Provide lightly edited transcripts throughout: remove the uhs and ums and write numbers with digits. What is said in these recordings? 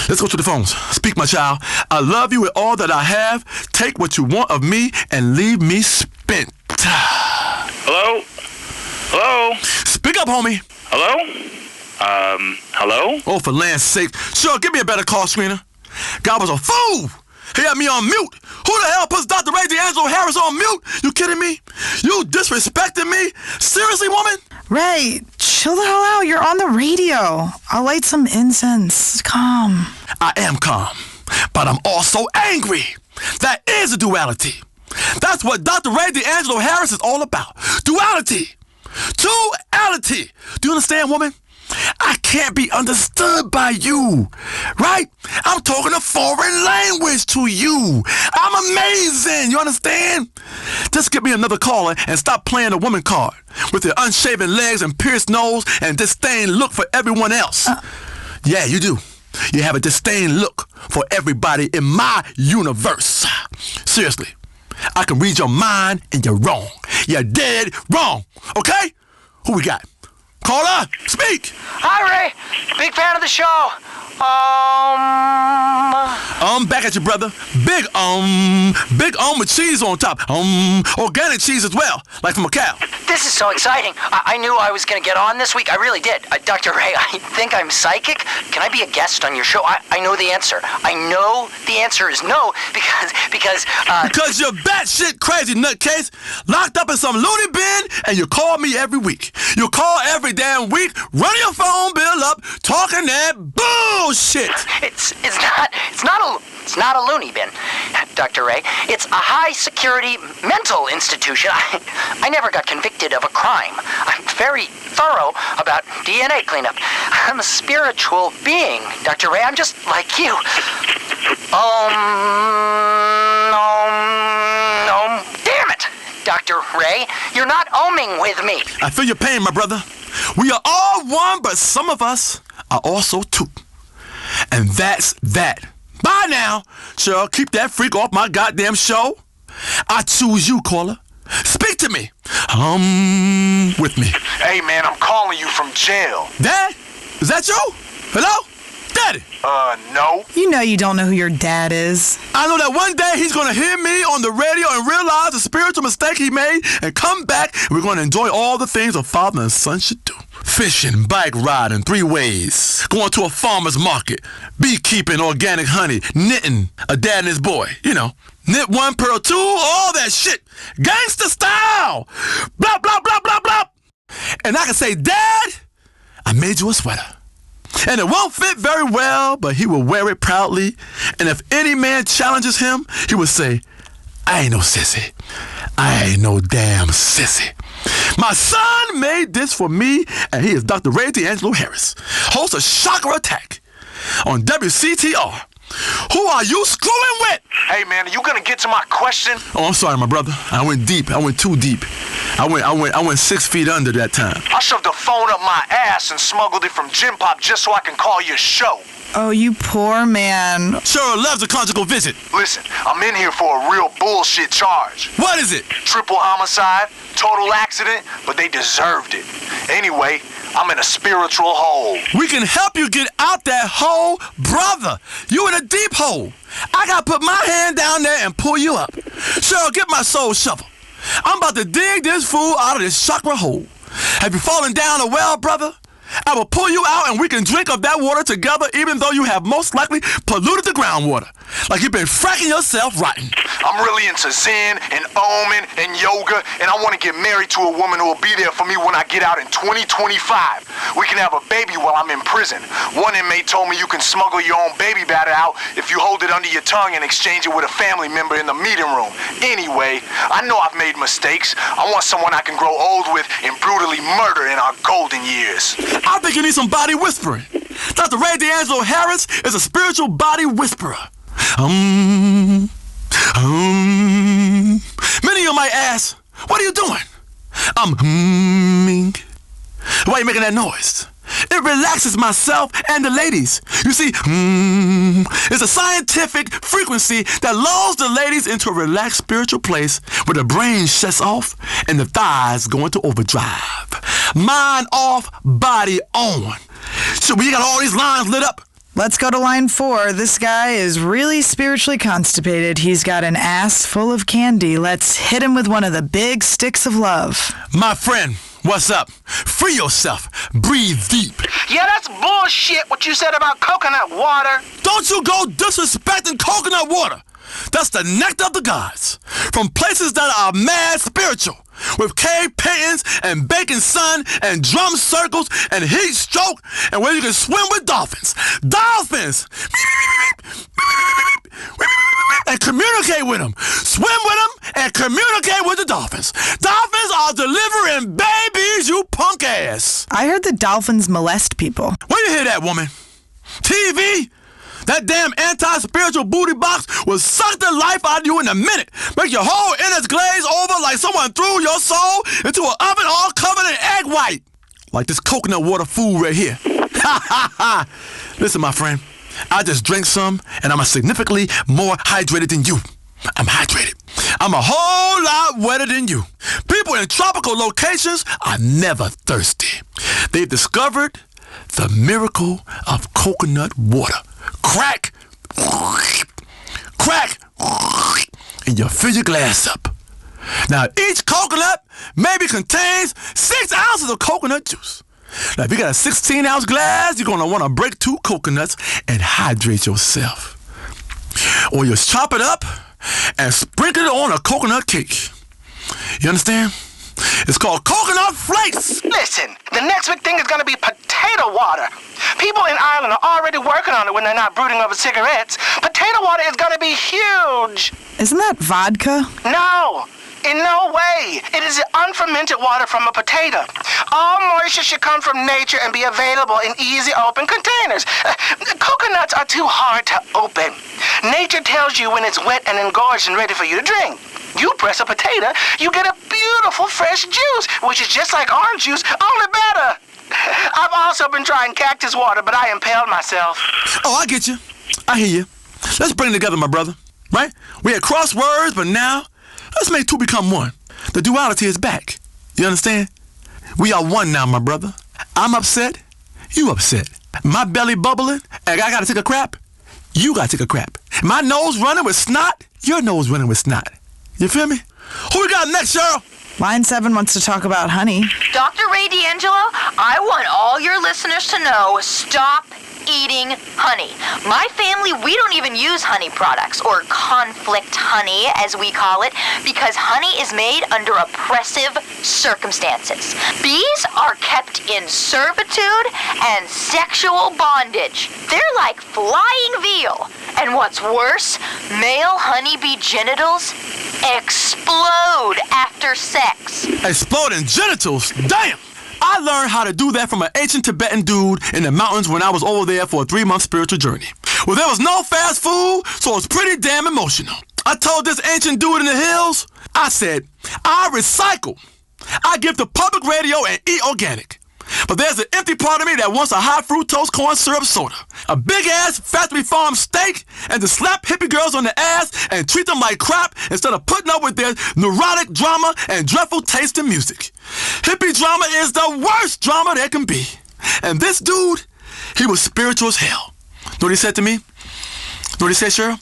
Let's go to the phones. Speak, my child. I love you with all that I have. Take what you want of me and leave me spent. Hello? Hello? Speak up, homie. Hello? Hello? Oh, for land's sake. Sure, give me a better call screener. God was a fool. He had me on mute. Who the hell puts Dr. Ray D'Angelo Harris on mute? You kidding me? You disrespecting me? Seriously, woman? Ray, chill the hell out. You're on the radio. I'll light some incense. Calm. I am calm, but I'm also angry. That is a duality. That's what Dr. Ray D'Angelo Harris is all about. Duality. Duality. Do you understand, woman? I can't be understood by you, right? I'm talking a foreign language to you. I'm amazing, you understand? Just give me another caller and stop playing the woman card with your unshaven legs and pierced nose and disdain look for everyone else. Yeah, you do. You have a disdain look for everybody in my universe. Seriously, I can read your mind and you're wrong. You're dead wrong, okay? Who we got? Caller, speak. Hi, Ray. Big fan of the show. Back at you, brother. Big with cheese on top. Organic cheese as well, like from a cow. This is so exciting. I knew I was going to get on this week. I really did. Dr. Ray, I think I'm psychic. Can I be a guest on your show? I know the answer. I know the answer is no because Because you're batshit crazy nutcase, locked up in some loony bin, and you call me every week. You call every damn week, run your phone bill up, talking that bullshit. It's not a loony bin, Dr. Ray. It's a high-security mental institution. I never got convicted of a crime. I'm very thorough about DNA cleanup. I'm a spiritual being, Dr. Ray. I'm just like you. Damn it, Dr. Ray. You're not oming with me. I feel your pain, my brother. We are all one, but some of us are also two. And that's that. Bye now. Sure, keep that freak off my goddamn show. I choose you, caller. Speak to me. With me. Hey, man, I'm calling you from jail. Dad? Is that you? Hello? Daddy? No. You know you don't know who your dad is. I know that one day he's going to hear me on the radio and realize the spiritual mistake he made and come back and we're going to enjoy all the things a father and son should do. Fishing, bike riding, 3 ways, going to a farmer's market, beekeeping, organic honey, knitting, a dad and his boy, you know. Knit 1, pearl 2, all that shit. Gangster style. Blah, blah, blah, blah, blah. And I can say, Dad, I made you a sweater. And it won't fit very well, but he will wear it proudly. And if any man challenges him, he will say, I ain't no sissy. I ain't no damn sissy. My son made this for me, and he is Dr. Ray D'Angelo Harris, host of Chakra Attack on WCTR. Who are you screwing with? Hey, man, are you gonna get to my question? Oh, I'm sorry, my brother. I went deep. I went too deep. I went 6 feet under that time. I shoved the phone up my ass and smuggled it from Gym Pop just so I can call your show. Oh, you poor man. Sure loves a conjugal visit. Listen, I'm in here for a real bullshit charge. What is it? Triple homicide, total accident, but they deserved it. Anyway, I'm in a spiritual hole. We can help you get out that hole, brother. You in a deep hole. I gotta put my hand down there and pull you up. Sure, get my soul shovel. I'm about to dig this fool out of this chakra hole. Have you fallen down a well, brother? I will pull you out and we can drink of that water together even though you have most likely polluted the groundwater. Like you've been fracking yourself rotten. I'm really into Zen and Omen and yoga, and I want to get married to a woman who will be there for me when I get out in 2025. We can have a baby while I'm in prison. One inmate told me you can smuggle your own baby batter out if you hold it under your tongue and exchange it with a family member in the meeting room. Anyway, I know I've made mistakes. I want someone I can grow old with and brutally murder in our golden years. I think you need some body whispering. Dr. Ray D'Angelo Harris is a spiritual body whisperer. Many of you might ask, what are you doing? I'm humming. Why are you making that noise? It relaxes myself and the ladies. You see, it's a scientific frequency that lulls the ladies into a relaxed spiritual place where the brain shuts off and the thighs go into overdrive. Mind off, body on. So when you got all these lines lit up, Let's go to line 4. This guy is really spiritually constipated. He's got an ass full of candy. Let's hit him with one of the big sticks of love. My friend, what's up? Free yourself. Breathe deep. Yeah, that's bullshit what you said about coconut water. Don't you go disrespecting coconut water. That's the nectar of the gods. From places that are mad spiritual. With cave paintings and baking sun and drum circles and heat stroke and where you can swim with dolphins. Dolphins! And communicate with them. Swim with them and communicate with the dolphins. Dolphins are delivering babies, you punk ass. I heard that dolphins molest people. Where you hear that, woman? TV? That damn anti-spiritual booty box will suck the life out of you in a minute. Make your whole innards glaze over like someone threw your soul into an oven all covered in egg white. Like this coconut water food right here. Ha ha ha. Listen, my friend, I just drank some and I'm significantly more hydrated than you. I'm hydrated. I'm a whole lot wetter than you. People in tropical locations are never thirsty. They've discovered the miracle of coconut water. Crack, crack, and you fill your glass up. Now, each coconut maybe contains 6 ounces of coconut juice. Now, if you got a 16-ounce glass, you're going to want to break 2 coconuts and hydrate yourself. Or you chop it up and sprinkle it on a coconut cake. You understand? It's called coconut flakes. Listen, the next big thing is gonna be potato water. People in Ireland are already working on it when they're not brooding over cigarettes. Potato water is gonna be huge. Isn't that vodka? No, in no way. It is the unfermented water from a potato. All moisture should come from nature and be available in easy open containers. Coconuts are too hard to open. Nature tells you when it's wet and engorged and ready for you to drink. You press a potato, you get a beautiful fresh juice, which is just like orange juice, only better. I've also been trying cactus water, but I impaled myself. Oh, I get you. I hear you. Let's bring it together, my brother. Right? We had crosswords, but now let's make 2 become 1. The duality is back. You understand? We are 1 now, my brother. I'm upset. You upset. My belly bubbling, and I gotta take a crap. You gotta take a crap. My nose running with snot. Your nose running with snot. You feel me? Who we got next, Cheryl? Line 7 wants to talk about honey. Dr. Ray D'Angelo, I want all your listeners to know, stop eating honey. My family, we don't even use honey products, or conflict honey, as we call it, because honey is made under oppressive circumstances. Bees are kept in servitude and sexual bondage. They're like flying veal. And what's worse, male honeybee genitals explode after sex. Exploding genitals? Damn! I learned how to do that from an ancient Tibetan dude in the mountains when I was over there for a 3-month spiritual journey. Well, there was no fast food, so it was pretty damn emotional. I told this ancient dude in the hills, I said, I recycle. I give to public radio and eat organic. But there's an empty part of me that wants a high fructose corn syrup soda, a big-ass factory farm steak, and to slap hippie girls on the ass and treat them like crap instead of putting up with their neurotic drama and dreadful taste in music. Hippie drama is the worst drama there can be. And this dude, he was spiritual as hell. Know what he said to me? Know what he said, Cheryl?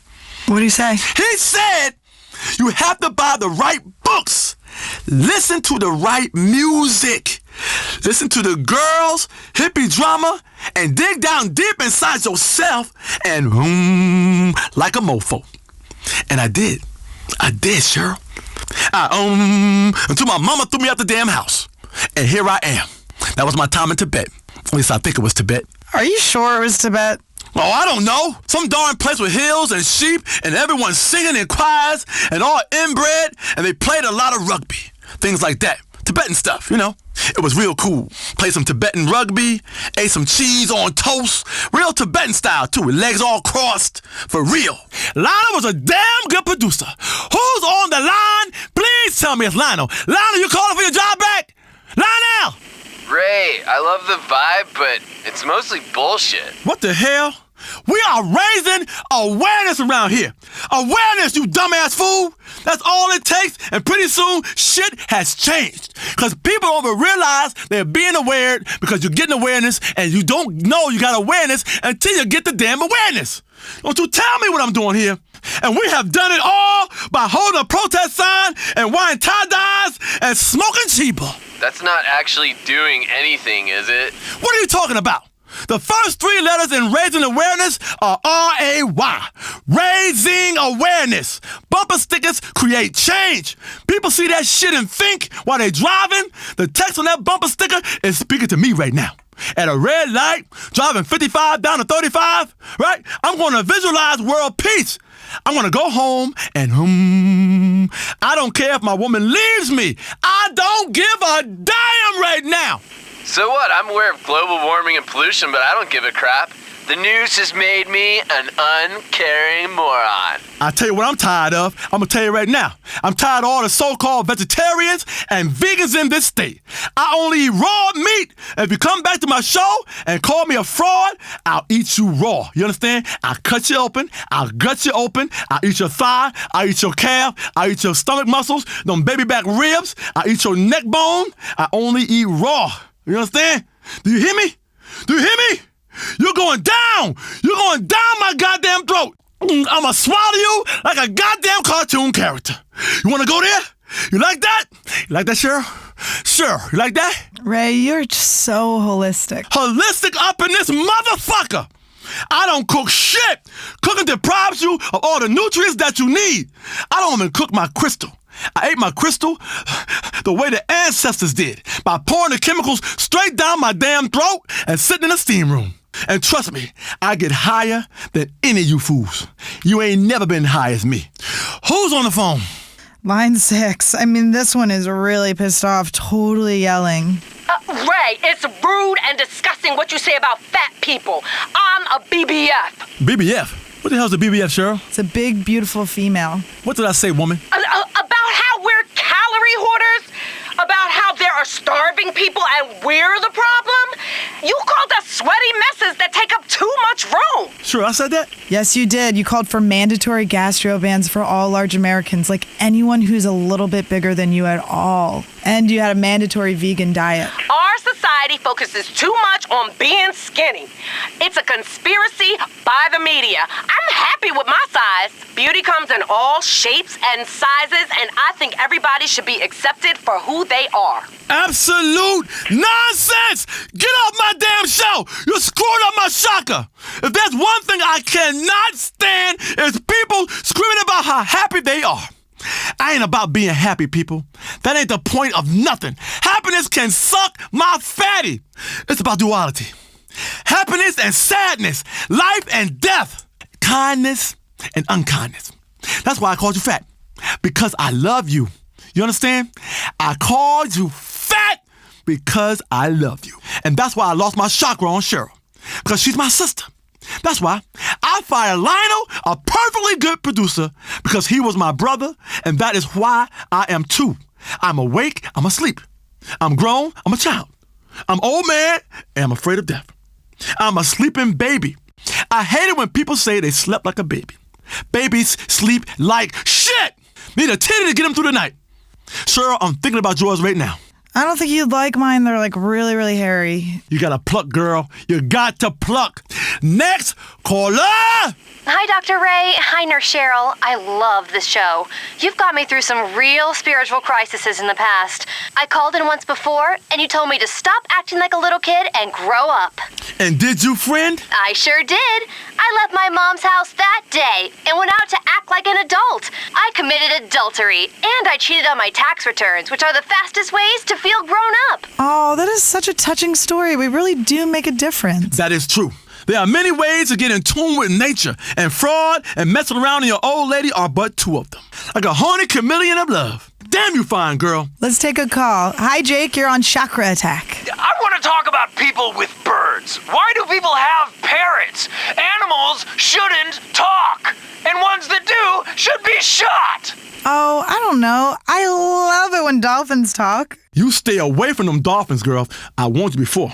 What did he say? He said, you have to buy the right books. Listen to the right music. Listen to the girls, hippie drama, and dig down deep inside yourself and like a mofo. And I did. I did, Cheryl. Until my mama threw me out the damn house. And here I am. That was my time in Tibet. At least I think it was Tibet. Are you sure it was Tibet? Oh, I don't know. Some darn place with hills and sheep and everyone singing in choirs and all inbred, and they played a lot of rugby. Things like that. Tibetan stuff, you know. It was real cool. Played some Tibetan rugby, ate some cheese on toast. Real Tibetan style, too, with legs all crossed. For real. Lionel was a damn good producer. Who's on the line? Please tell me it's Lionel. Lionel, you calling for your job back? Lionel! Ray, I love the vibe, but it's mostly bullshit. What the hell? We are raising awareness around here. Awareness, you dumbass fool. That's all it takes, and pretty soon, shit has changed. Because people don't realize they're being aware because you're getting awareness, and you don't know you got awareness until you get the damn awareness. Don't you tell me what I'm doing here. And we have done it all by holding a protest sign and wearing tie-dyes and smoking cheaper. That's not actually doing anything, is it? What are you talking about? The first three letters in raising awareness are R-A-Y. Raising awareness. Bumper stickers create change. People see that shit and think while they're driving. The text on that bumper sticker is speaking to me right now. At a red light, driving 55 down to 35, right? I'm going to visualize world peace. I'm going to go home and I don't care if my woman leaves me. I don't give a damn right now. So what? I'm aware of global warming and pollution, but I don't give a crap. The news has made me an uncaring moron. I tell you what I'm tired of. I'm going to tell you right now. I'm tired of all the so-called vegetarians and vegans in this state. I only eat raw meat. If you come back to my show and call me a fraud, I'll eat you raw. You understand? I'll cut you open. I'll gut you open. I'll eat your thigh. I'll eat your calf. I'll eat your stomach muscles, them baby back ribs. I'll eat your neck bone. I only eat raw. You understand? Do you hear me? Do you hear me? You're going down. You're going down my goddamn throat. I'ma swallow you like a goddamn cartoon character. You wanna go there? You like that? You like that, Cheryl? Sure. You like that? Ray, you're just so holistic. Holistic up in this motherfucker. I don't cook shit. Cooking deprives you of all the nutrients that you need. I don't even cook my crystal. I ate my crystal the way the ancestors did, by pouring the chemicals straight down my damn throat and sitting in a steam room. And trust me, I get higher than any of you fools. You ain't never been high as me. Who's on the phone? Line 6. I mean, this one is really pissed off, totally yelling. Ray, it's rude and disgusting what you say about fat people. I'm a BBF. BBF? What the hell's a BBF, Cheryl? It's a big, beautiful female. What did I say, woman? About how we're calorie hoarders? About how there are starving people and we're the problem? You called us sweaty messes that take up too much room. Sure, I said that? Yes, you did. You called for mandatory gastro bans for all large Americans, like anyone who's a little bit bigger than you at all. And you had a mandatory vegan diet. Our society focuses too much on being skinny. It's a conspiracy by the media. I'm happy with my size. Beauty comes in all shapes and sizes, and I think everybody should be accepted for who they are. Absolute nonsense! Get off my damn show! You're screwing up my chakra! If there's one thing I cannot stand, it's people screaming about how happy they are. I ain't about being happy, people. That ain't the point of nothing. Happiness can suck my fatty. It's about duality. Happiness and sadness, life and death, kindness and unkindness. That's why I called you fat. Because I love you. You understand? I called you fat because I love you. And that's why I lost my chakra on Cheryl. Because she's my sister. That's why I fired Lionel, a perfectly good producer, because he was my brother, and that is why I am too. I'm awake, I'm asleep. I'm grown, I'm a child. I'm old man, and I'm afraid of death. I'm a sleeping baby. I hate it when people say they slept like a baby. Babies sleep like shit. Need a titty to get them through the night. Cheryl, I'm thinking about yours right now. I don't think you'd like mine. They're like really, really hairy. You gotta pluck, girl. You got to pluck. Next, caller! Hi, Dr. Ray. Hi, Nurse Cheryl. I love this show. You've got me through some real spiritual crises in the past. I called in once before, and you told me to stop acting like a little kid and grow up. And did you, friend? I sure did. I left my mom's house that day and went out to act like an adult. I committed adultery, and I cheated on my tax returns, which are the fastest ways to feel grown up. Oh, that is such a touching story. We really do make a difference. That is true. There are many ways to get in tune with nature, and fraud and messing around in your old lady are but two of them. Like a horny chameleon of love. Damn you fine, girl. Let's take a call. Hi, Jake. You're on Chakra Attack. I want to talk about people with birds. Why do people have parrots? Animals shouldn't talk, and ones that do should be shot. Oh, I don't know. I love it when dolphins talk. You stay away from them dolphins, girl. I warned you before.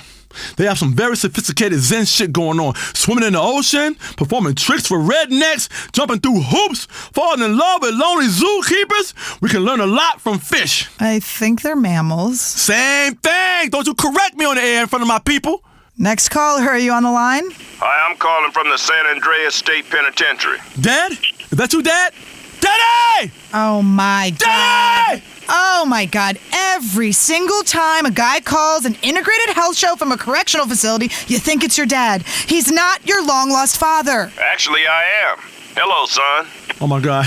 They have some very sophisticated Zen shit going on. Swimming in the ocean, performing tricks for rednecks, jumping through hoops, falling in love with lonely zookeepers. We can learn a lot from fish. I think they're mammals. Same thing. Don't you correct me on the air in front of my people. Next caller, are you on the line? Hi, I'm calling from the San Andreas State Penitentiary. Dad? Is that you, Dad? Daddy! Oh, my God. Daddy! Oh, my God. Every single time a guy calls an integrated health show from a correctional facility, you think it's your dad. He's not your long-lost father. Actually, I am. Hello, son. Oh, my God.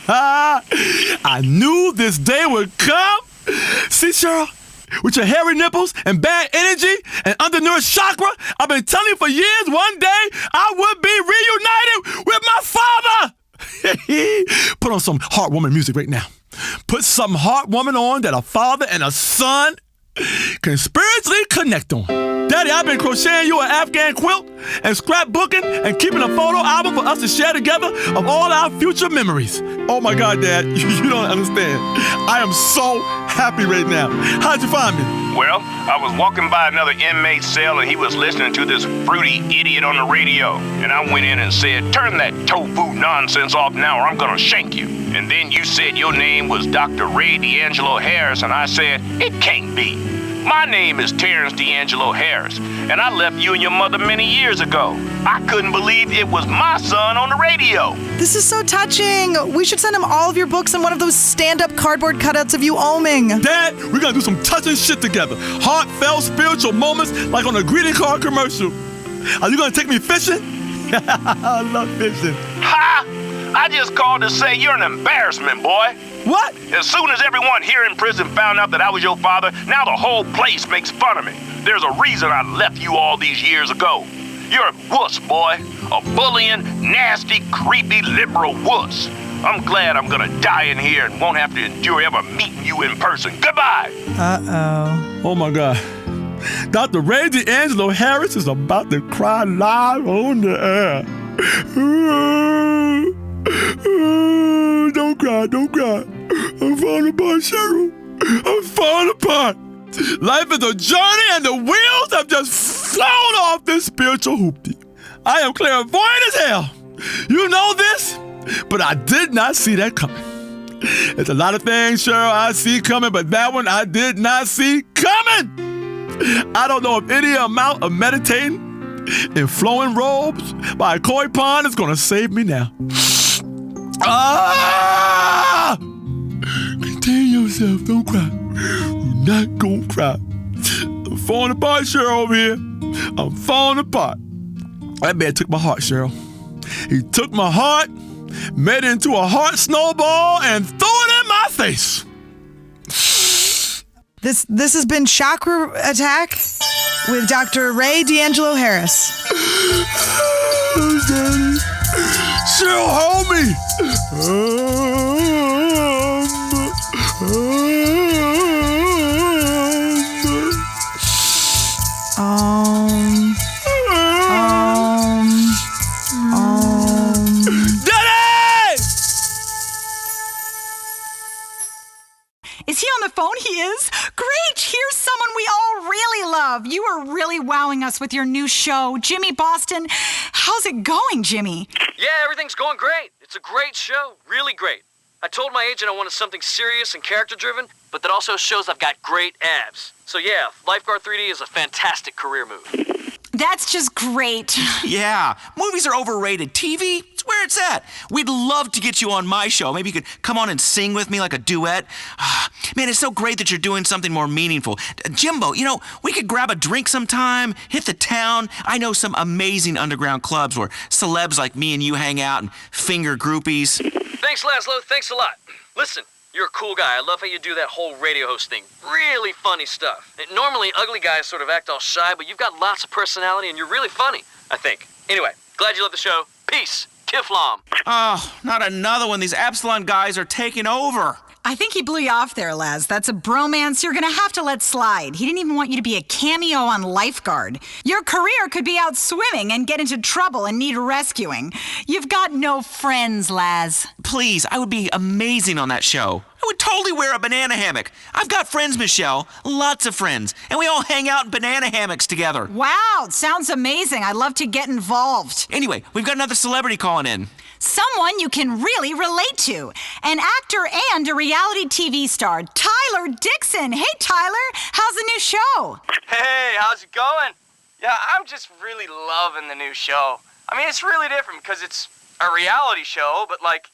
I knew this day would come. See, Cheryl? With your hairy nipples and bad energy and undernourished chakra, I've been telling you for years one day I would be reunited with my father. Put on some heartwarming music right now. Put some heartwarming on that a father and a son can spiritually connect on. Daddy, I've been crocheting you an Afghan quilt and scrapbooking and keeping a photo album for us to share together of all our future memories. Oh my God, Dad, you don't understand. I am so happy right now. How'd you find me? Well, I was walking by another inmate cell and he was listening to this fruity idiot on the radio. And I went in and said, turn that tofu nonsense off now or I'm gonna shank you. And then you said your name was Dr. Ray D'Angelo Harris and I said, it can't be. My name is Terrence D'Angelo Harris, and I left you and your mother many years ago. I couldn't believe it was my son on the radio. This is so touching. We should send him all of your books and one of those stand-up cardboard cutouts of you oming. Dad, we're gonna do some touching shit together. Heartfelt spiritual moments like on a greeting card commercial. Are you gonna take me fishing? I love fishing. Ha! I just called to say you're an embarrassment, boy. What? As soon as everyone here in prison found out that I was your father, now the whole place makes fun of me. There's a reason I left you all these years ago. You're a wuss, boy. A bullying, nasty, creepy, liberal wuss. I'm glad I'm gonna die in here and won't have to endure ever meeting you in person. Goodbye. Uh-oh. Oh, my God. Dr. Ray D'Angelo Harris is about to cry live on the air. Don't cry, don't cry. I'm falling apart, Cheryl. I'm falling apart. Life is a journey and the wheels have just flown off this spiritual hoopty. I am clairvoyant as hell. You know this, but I did not see that coming. There's a lot of things, Cheryl, I see coming, but that one I did not see coming. I don't know if any amount of meditating in flowing robes by a koi pond is going to save me now. Ah! Contain yourself, don't cry. You're not gonna cry. I'm falling apart, Cheryl, over here. I'm falling apart. That man took my heart, Cheryl. He took my heart, made it into a heart snowball, and threw it in my face. This has been Chakra Attack with Dr. Ray D'Angelo Harris. Daddy. Cheryl, hold me. Daddy! Is he on the phone? He is? Great! Here's someone we all really love. You are really wowing us with your new show. Jimmy Boston, how's it going, Jimmy? Yeah, everything's going great. It's a great show. Really great. I told my agent I wanted something serious and character-driven, but that also shows I've got great abs. So yeah, Lifeguard 3D is a fantastic career move. That's just great. Yeah, movies are overrated. TV, it's where it's at. We'd love to get you on my show. Maybe you could come on and sing with me like a duet. Man, it's so great that you're doing something more meaningful. Jimbo, we could grab a drink sometime, hit the town. I know some amazing underground clubs where celebs like me and you hang out and finger groupies. Thanks, Laszlo. Thanks a lot. Listen, you're a cool guy. I love how you do that whole radio host thing. Really funny stuff. Normally, ugly guys sort of act all shy, but you've got lots of personality and you're really funny, I think. Anyway, glad you love the show. Peace. Kiflam. Oh, not another one. These Epsilon guys are taking over. I think he blew you off there, Laz. That's a bromance you're gonna have to let slide. He didn't even want you to be a cameo on Lifeguard. Your career could be out swimming and get into trouble and need rescuing. You've got no friends, Laz. Please, I would be amazing on that show. I would totally wear a banana hammock. I've got friends, Michelle, lots of friends, and we all hang out in banana hammocks together. Wow, sounds amazing. I'd love to get involved. Anyway, we've got another celebrity calling in. Someone you can really relate to. An actor and a reality TV star, Tyler Dixon. Hey, Tyler, how's the new show? Hey, how's it going? Yeah, I'm just really loving the new show. I mean, it's really different because it's a reality show, but, like,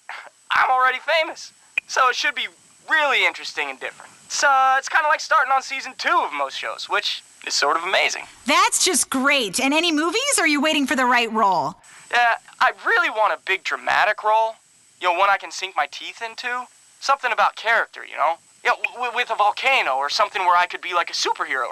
I'm already famous. So it should be really interesting and different. It's kind of like starting on season 2 of most shows, which is sort of amazing. That's just great. And any movies, or are you waiting for the right role? Yeah, I really want a big dramatic role. You know, one I can sink my teeth into. Something about character, you know? Yeah, with a volcano or something where I could be like a superhero.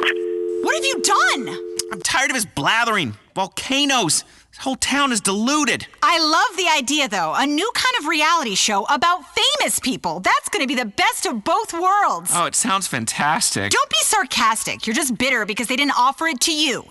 What have you done? I'm tired of his blathering. Volcanoes. This whole town is deluded. I love the idea, though. A new kind of reality show about famous people. That's going to be the best of both worlds. Oh, it sounds fantastic. Don't be sarcastic. You're just bitter because they didn't offer it to you.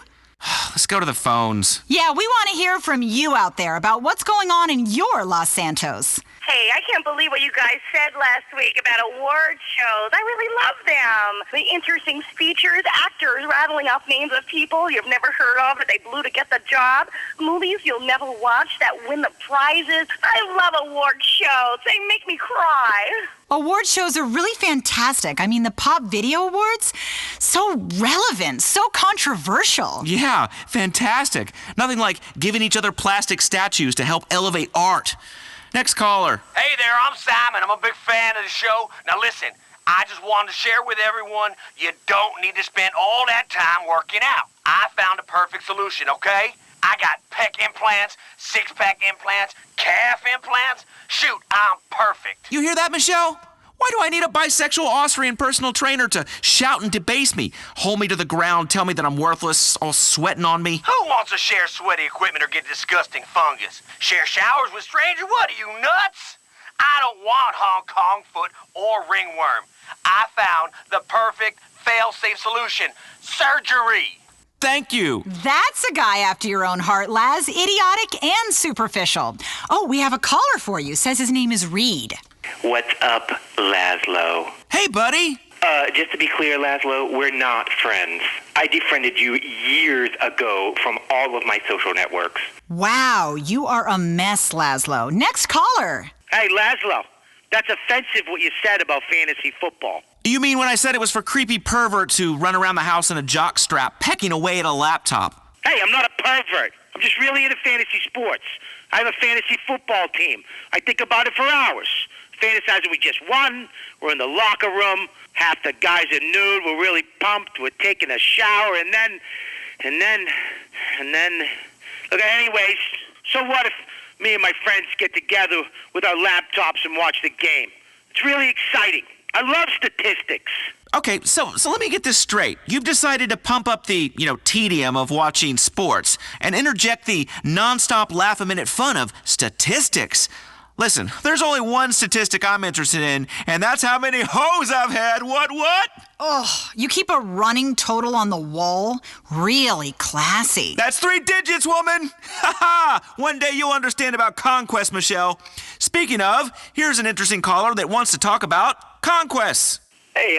Let's go to the phones. Yeah, we want to hear from you out there about what's going on in your Los Santos. Hey, I can't believe what you guys said last week about award shows. I really love them. The interesting speeches, actors rattling off names of people you've never heard of that they blew to get the job, movies you'll never watch that win the prizes. I love award shows. They make me cry. Award shows are really fantastic. I mean, the Pop Video Awards, so relevant, so controversial. Yeah, fantastic. Nothing like giving each other plastic statues to help elevate art. Next caller. Hey there, I'm Simon. I'm a big fan of the show. Now listen, I just wanted to share with everyone, you don't need to spend all that time working out. I found a perfect solution, okay? I got pec implants, six-pack implants, calf implants. Shoot, I'm perfect. You hear that, Michelle? Why do I need a bisexual Austrian personal trainer to shout and debase me, hold me to the ground, tell me that I'm worthless, all sweating on me? Who wants to share sweaty equipment or get disgusting fungus? Share showers with strangers? What are you, nuts? I don't want Hong Kong foot or ringworm. I found the perfect fail-safe solution. Surgery. Thank you. That's a guy after your own heart, Laz. Idiotic and superficial. Oh, we have a caller for you. Says his name is Reed. What's up, Laszlo? Hey, buddy. Just to be clear, Laszlo, we're not friends. I defriended you years ago from all of my social networks. Wow, you are a mess, Laszlo. Next caller. Hey, Laszlo, that's offensive what you said about fantasy football. You mean when I said it was for creepy perverts who run around the house in a jockstrap, pecking away at a laptop? Hey, I'm not a pervert. I'm just really into fantasy sports. I have a fantasy football team. I think about it for hours. Fantasizing we just won. We're in the locker room. Half the guys are nude. We're really pumped. We're taking a shower. And then... Look, anyways, so what if me and my friends get together with our laptops and watch the game? It's really exciting. I love statistics. Okay, so let me get this straight. You've decided to pump up the, tedium of watching sports and interject the nonstop laugh-a-minute fun of statistics. Listen, there's only one statistic I'm interested in, and that's how many hoes I've had. What? Oh, you keep a running total on the wall? Really classy. That's 3 digits, woman! Ha ha! One day you'll understand about conquest, Michelle. Speaking of, here's an interesting caller that wants to talk about conquests. Hey,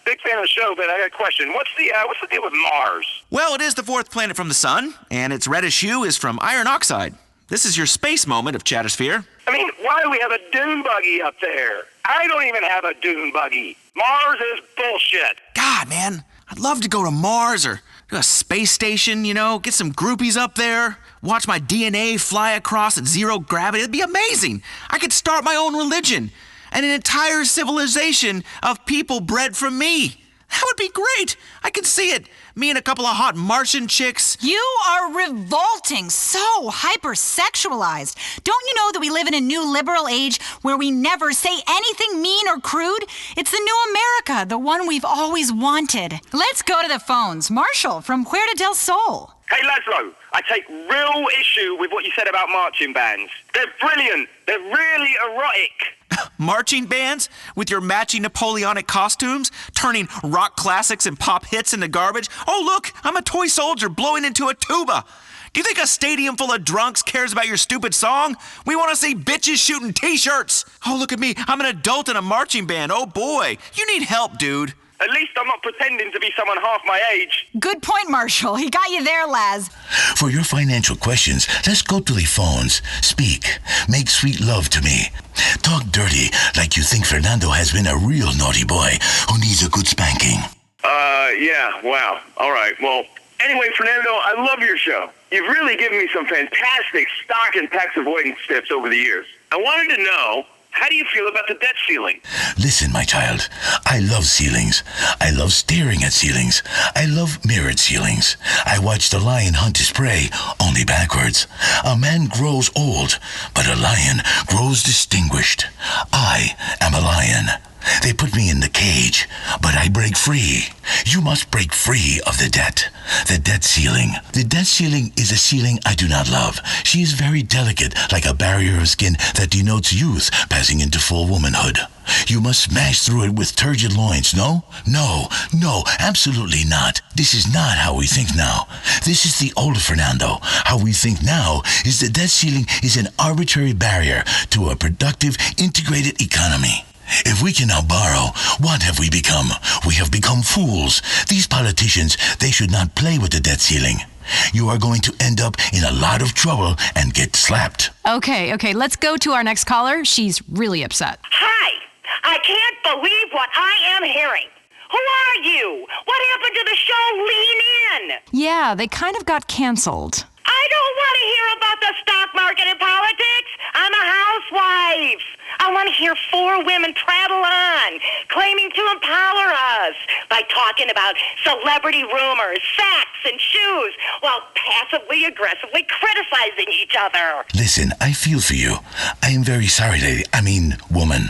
big fan of the show, but I got a question. What's the deal with Mars? Well, it is the 4th planet from the sun, and its reddish hue is from iron oxide. This is your space moment of Chattersphere. I mean, why do we have a dune buggy up there? I don't even have a dune buggy. Mars is bullshit. God, man, I'd love to go to Mars or to a space station, get some groupies up there, watch my DNA fly across at 0 gravity. It'd be amazing. I could start my own religion and an entire civilization of people bred from me. That would be great. I could see it. Me and a couple of hot Martian chicks. You are revolting, so hypersexualized. Don't you know that we live in a new liberal age where we never say anything mean or crude? It's the new America, the one we've always wanted. Let's go to the phones. Marshall from Puerto del Sol. Hey, Laszlo, I take real issue with what you said about marching bands. They're brilliant. They're really erotic. Marching bands with your matching Napoleonic costumes, turning rock classics and pop hits into garbage. Oh, look, I'm a toy soldier blowing into a tuba. Do you think a stadium full of drunks cares about your stupid song? We want to see bitches shooting t-shirts. Oh, look at me. I'm an adult in a marching band. Oh, boy. You need help, dude. At least I'm not pretending to be someone half my age. Good point, Marshall. He got you there, Laz. For your financial questions, let's go to the phones. Speak. Make sweet love to me. Talk dirty like you think Fernando has been a real naughty boy who needs a good spanking. Yeah, wow. All right, well, anyway, Fernando, I love your show. You've really given me some fantastic stock and tax avoidance tips over the years. I wanted to know, how do you feel about the debt ceiling? Listen, my child, I love ceilings. I love staring at ceilings. I love mirrored ceilings. I watch the lion hunt his prey, only backwards. A man grows old, but a lion grows distinguished. I am a lion. They put me in the cage, but I break free. You must break free of the debt ceiling. The debt ceiling is a ceiling I do not love. She is very delicate, like a barrier of skin that denotes youth passing into full womanhood. You must smash through it with turgid loins, no? No, absolutely not. This is not how we think now. This is the old Fernando. How we think now is the debt ceiling is an arbitrary barrier to a productive, integrated economy. If we can now borrow, what have we become? We have become fools. These politicians, they should not play with the debt ceiling. You are going to end up in a lot of trouble and get slapped. Okay, let's go to our next caller. She's really upset. Hi! I can't believe what I am hearing. Who are you? What happened to the show Lean In? Yeah, they kind of got canceled. I don't want to hear about the stock market and politics. I'm a housewife. I want to hear 4 women prattle on, claiming to empower us by talking about celebrity rumors, sex, and shoes, while passively aggressively criticizing each other. Listen, I feel for you. I am very sorry, lady. Woman.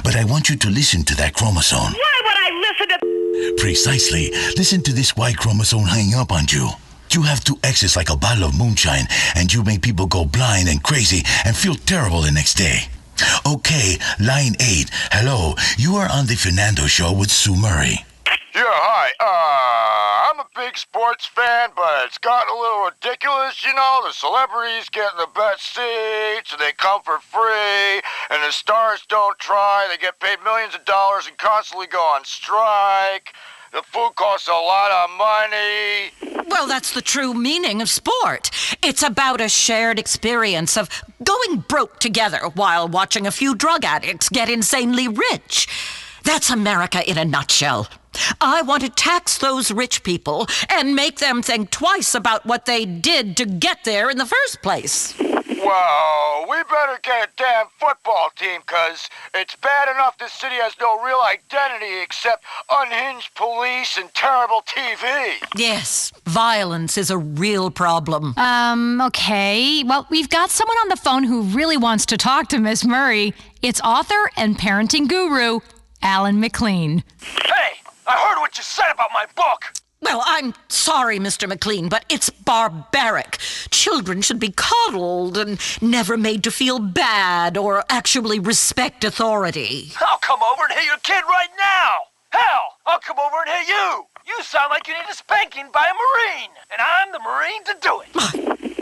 But I want you to listen to that chromosome. Why would I listen to... Precisely. Listen to this Y chromosome hanging up on you. You have 2 X's like a bottle of moonshine, and you make people go blind and crazy and feel terrible the next day. Okay, line 8. Hello, you are on the Fernando Show with Sue Murray. Yeah, hi. I'm a big sports fan, but it's gotten a little ridiculous, you know. The celebrities getting the best seats, and they come for free, and the stars don't try. They get paid millions of dollars and constantly go on strike. The food costs a lot of money. Well, that's the true meaning of sport. It's about a shared experience of going broke together while watching a few drug addicts get insanely rich. That's America in a nutshell. I want to tax those rich people and make them think twice about what they did to get there in the first place. Well, we better get a damn football team, 'cause it's bad enough this city has no real identity except unhinged police and terrible TV. Yes, violence is a real problem. Okay. Well, we've got someone on the phone who really wants to talk to Miss Murray. It's author and parenting guru, Alan McLean. Hey, I heard what you said about my book. Well, I'm sorry, Mr. McLean, but it's barbaric. Children should be coddled and never made to feel bad or actually respect authority. I'll come over and hit your kid right now. Hell, I'll come over and hit you. You sound like you need a spanking by a Marine, and I'm the Marine to do it. My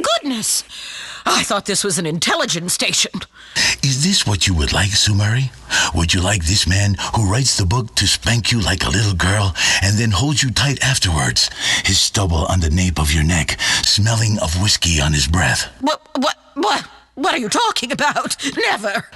goodness. I thought this was an intelligence station. Is this what you would like, Sue Murray? Would you like this man who writes the book to spank you like a little girl and then hold you tight afterwards, his stubble on the nape of your neck, smelling of whiskey on his breath? What are you talking about? Never.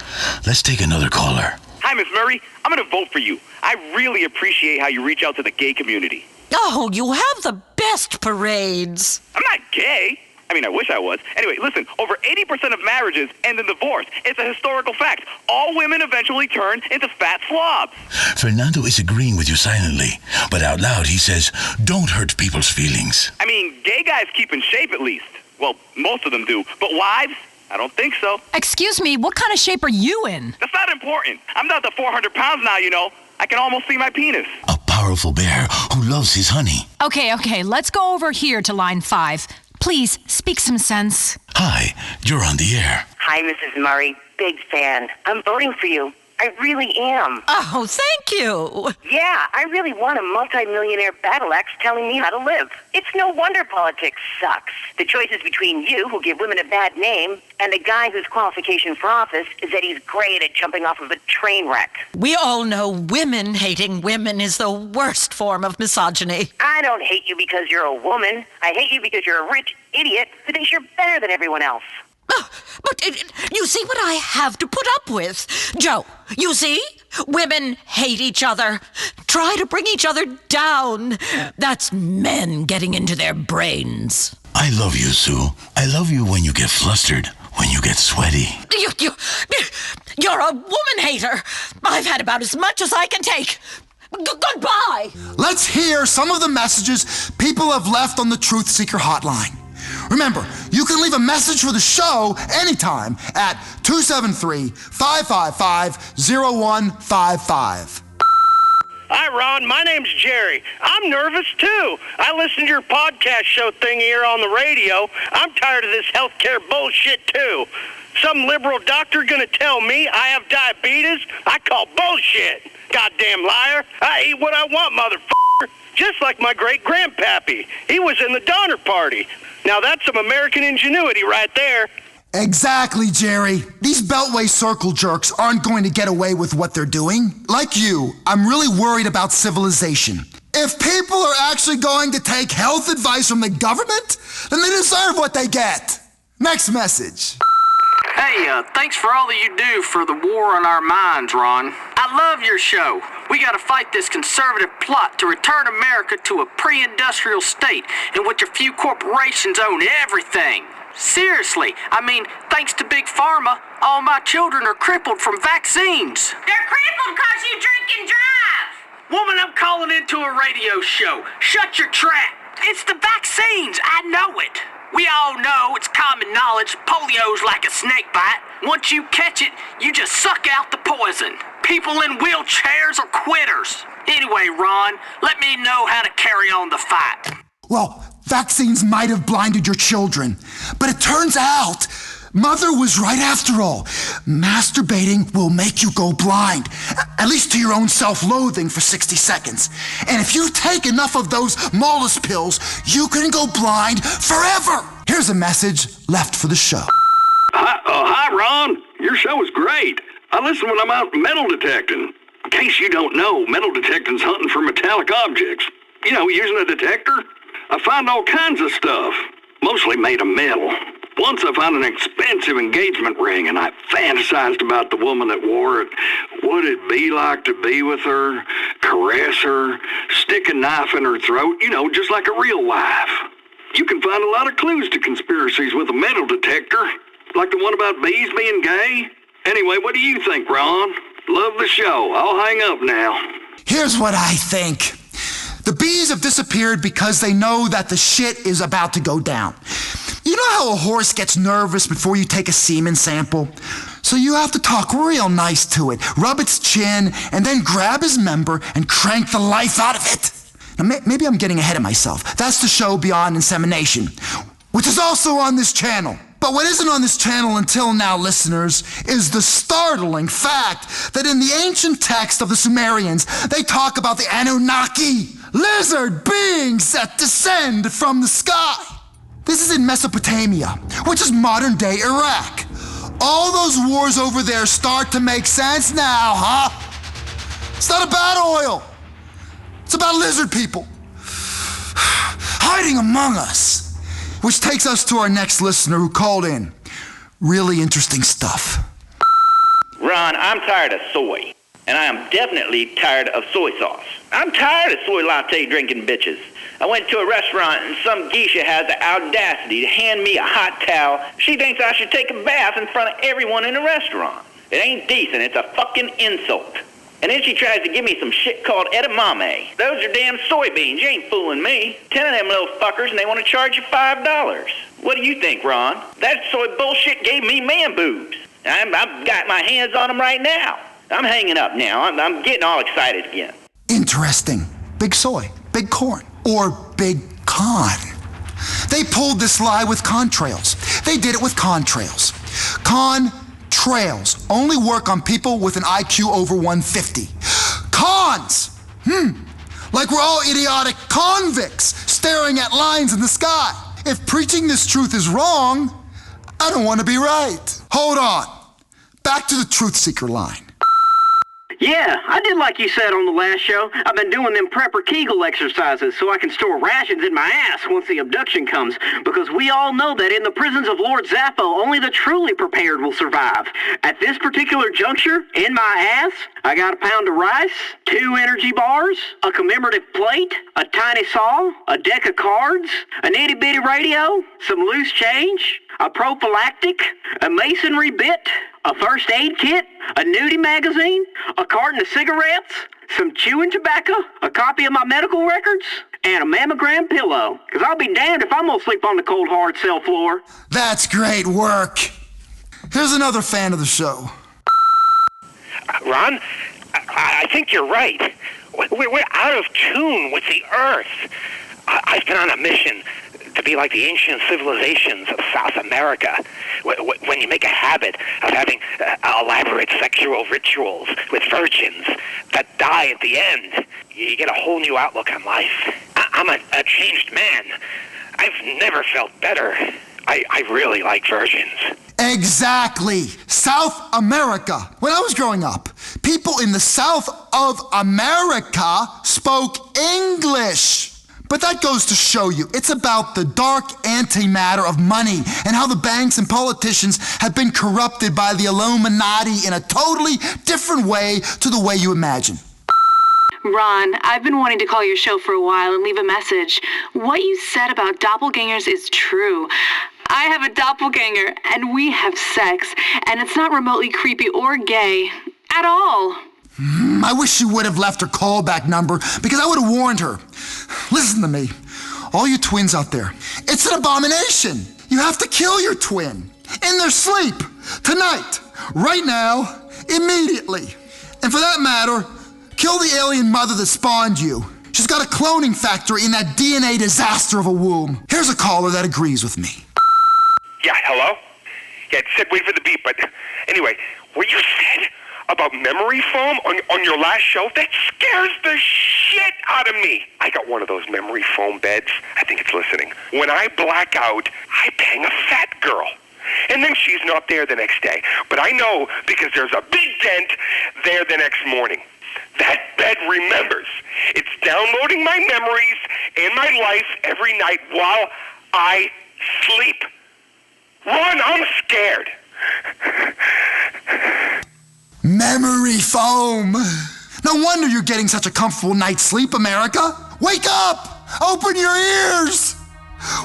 Let's take another caller. Hi, Miss Murray. I'm going to vote for you. I really appreciate how you reach out to the gay community. Oh, you have the best parades. I'm not gay. I mean, I wish I was. Anyway, listen, over 80% of marriages end in divorce. It's a historical fact. All women eventually turn into fat slobs. Fernando is agreeing with you silently, but out loud he says, don't hurt people's feelings. I mean, gay guys keep in shape at least. Well, most of them do. But wives? I don't think so. Excuse me, what kind of shape are you in? That's not important. I'm down to 400 pounds now, you know. I can almost see my penis. A powerful bear who loves his honey. Okay, let's go over here to line 5. Please, speak some sense. Hi, you're on the air. Hi, Mrs. Murray. Big fan. I'm voting for you. I really am. Oh, thank you. Yeah, I really want a multi-millionaire battle axe telling me how to live. It's no wonder politics sucks. The choice is between you, who give women a bad name, and the guy whose qualification for office is that he's great at jumping off of a train wreck. We all know women hating women is the worst form of misogyny. I don't hate you because you're a woman. I hate you because you're a rich idiot who thinks you're better than everyone else. But you see what I have to put up with. Joe, you see? Women hate each other, try to bring each other down. That's men getting into their brains. I love you, Sue. I love you when you get flustered, when you get sweaty. You're a woman hater. I've had about as much as I can take. Goodbye. Let's hear some of the messages people have left on the Truth Seeker hotline. Remember, you can leave a message for the show anytime at 273-555-0155. Hi, Ron. My name's Jerry. I'm nervous, too. I listen to your podcast show thing here on the radio. I'm tired of this healthcare bullshit, too. Some liberal doctor gonna tell me I have diabetes? I call bullshit. Goddamn liar. I eat what I want, motherfucker. Just like my great-grandpappy. He was in the Donner Party. Now that's some American ingenuity right there. Exactly, Jerry. These Beltway circle jerks aren't going to get away with what they're doing. Like you, I'm really worried about civilization. If people are actually going to take health advice from the government, then they deserve what they get. Next message. Hey, thanks for all that you do for the war on our minds, Ron. I love your show. We gotta fight this conservative plot to return America to a pre-industrial state in which a few corporations own everything. Seriously, I mean, thanks to Big Pharma, all my children are crippled from vaccines. They're crippled because you drink and drive. Woman, I'm calling into a radio show. Shut your trap. It's the vaccines. I know it. We all know, it's common knowledge, polio's like a snake bite. Once you catch it, you just suck out the poison. People in wheelchairs are quitters. Anyway, Ron, let me know how to carry on the fight. Well, vaccines might have blinded your children, but it turns out Mother was right after all. Masturbating will make you go blind, at least to your own self-loathing for 60 seconds. And if you take enough of those Mollis pills, you can go blind forever. Here's a message left for the show. Hi, Ron. Your show is great. I listen when I'm out metal detecting. In case you don't know, metal detecting's hunting for metallic objects. You know, using a detector, I find all kinds of stuff, mostly made of metal. Once I found an expensive engagement ring, and I fantasized about the woman that wore it. What it'd be like to be with her, caress her, stick a knife in her throat, you know, just like a real wife. You can find a lot of clues to conspiracies with a metal detector, like the one about bees being gay. Anyway, what do you think, Ron? Love the show. I'll hang up now. Here's what I think. The bees have disappeared because they know that the shit is about to go down. You know how a horse gets nervous before you take a semen sample? So you have to talk real nice to it, rub its chin, and then grab his member and crank the life out of it. Now, maybe I'm getting ahead of myself. That's the show Beyond Insemination, which is also on this channel. But what isn't on this channel until now, listeners, is the startling fact that in the ancient text of the Sumerians, they talk about the Anunnaki, lizard beings that descend from the sky. This is in Mesopotamia, which is modern-day Iraq. All those wars over there start to make sense now, huh? It's not about oil. It's about lizard people hiding among us. Which takes us to our next listener who called in. Really interesting stuff. Ron, I'm tired of soy. And I am definitely tired of soy sauce. I'm tired of soy latte drinking bitches. I went to a restaurant and some geisha has the audacity to hand me a hot towel. She thinks I should take a bath in front of everyone in the restaurant. It ain't decent. It's a fucking insult. And then she tries to give me some shit called edamame. Those are damn soybeans. You ain't fooling me. 10 of them little fuckers and they want to charge you $5. What do you think, Ron? That soy bullshit gave me man boobs. I've got my hands on them right now. I'm hanging up now. I'm getting all excited again. Interesting. Big soy, big corn, or big con. They pulled this lie with contrails. They did it with contrails. trails only work on people with an IQ over 150. Cons! Like we're all idiotic convicts staring at lines in the sky. If preaching this truth is wrong, I don't want to be right. Hold on. Back to the truth seeker line. Yeah, I did like you said on the last show. I've been doing them prepper Kegel exercises so I can store rations in my ass once the abduction comes, because we all know that in the prisons of Lord Zaffo, only the truly prepared will survive. At this particular juncture, in my ass, I got a pound of rice, 2 energy bars, a commemorative plate, a tiny saw, a deck of cards, an itty-bitty radio, some loose change, a prophylactic, a masonry bit, a first aid kit, a nudie magazine, a carton of cigarettes, some chewing tobacco, a copy of my medical records, and a mammogram pillow. Because I'll be damned if I'm going to sleep on the cold, hard cell floor. That's great work. Here's another fan of the show. Ron, I think you're right. We're out of tune with the Earth. I've been on a mission to be like the ancient civilizations of South America. When you make a habit of having elaborate sexual rituals with virgins that die at the end, you get a whole new outlook on life. I'm a changed man. I've never felt better. I really like virgins. Exactly. South America. When I was growing up, people in the South of America spoke English. But that goes to show you, it's about the dark antimatter of money and how the banks and politicians have been corrupted by the Illuminati in a totally different way to the way you imagine. Ron, I've been wanting to call your show for a while and leave a message. What you said about doppelgangers is true. I have a doppelganger, and we have sex, and it's not remotely creepy or gay at all. I wish you would have left her callback number, because I would have warned her. Listen to me, all you twins out there. It's an abomination. You have to kill your twin in their sleep, tonight, right now, immediately. And for that matter, kill the alien mother that spawned you. She's got a cloning factory in that DNA disaster of a womb. Here's a caller that agrees with me. Yeah, hello? Yeah, it said wait for the beep, but anyway, what you said about memory foam on your last show, that scares the shit out of me. I got one of those memory foam beds. I think it's listening. When I black out, I bang a fat girl. And then she's not there the next day. But I know because there's a big dent there the next morning. That bed remembers. It's downloading my memories and my life every night while I sleep. Ron, I'm scared. Memory foam. No wonder you're getting such a comfortable night's sleep, America. Wake up! Open your ears!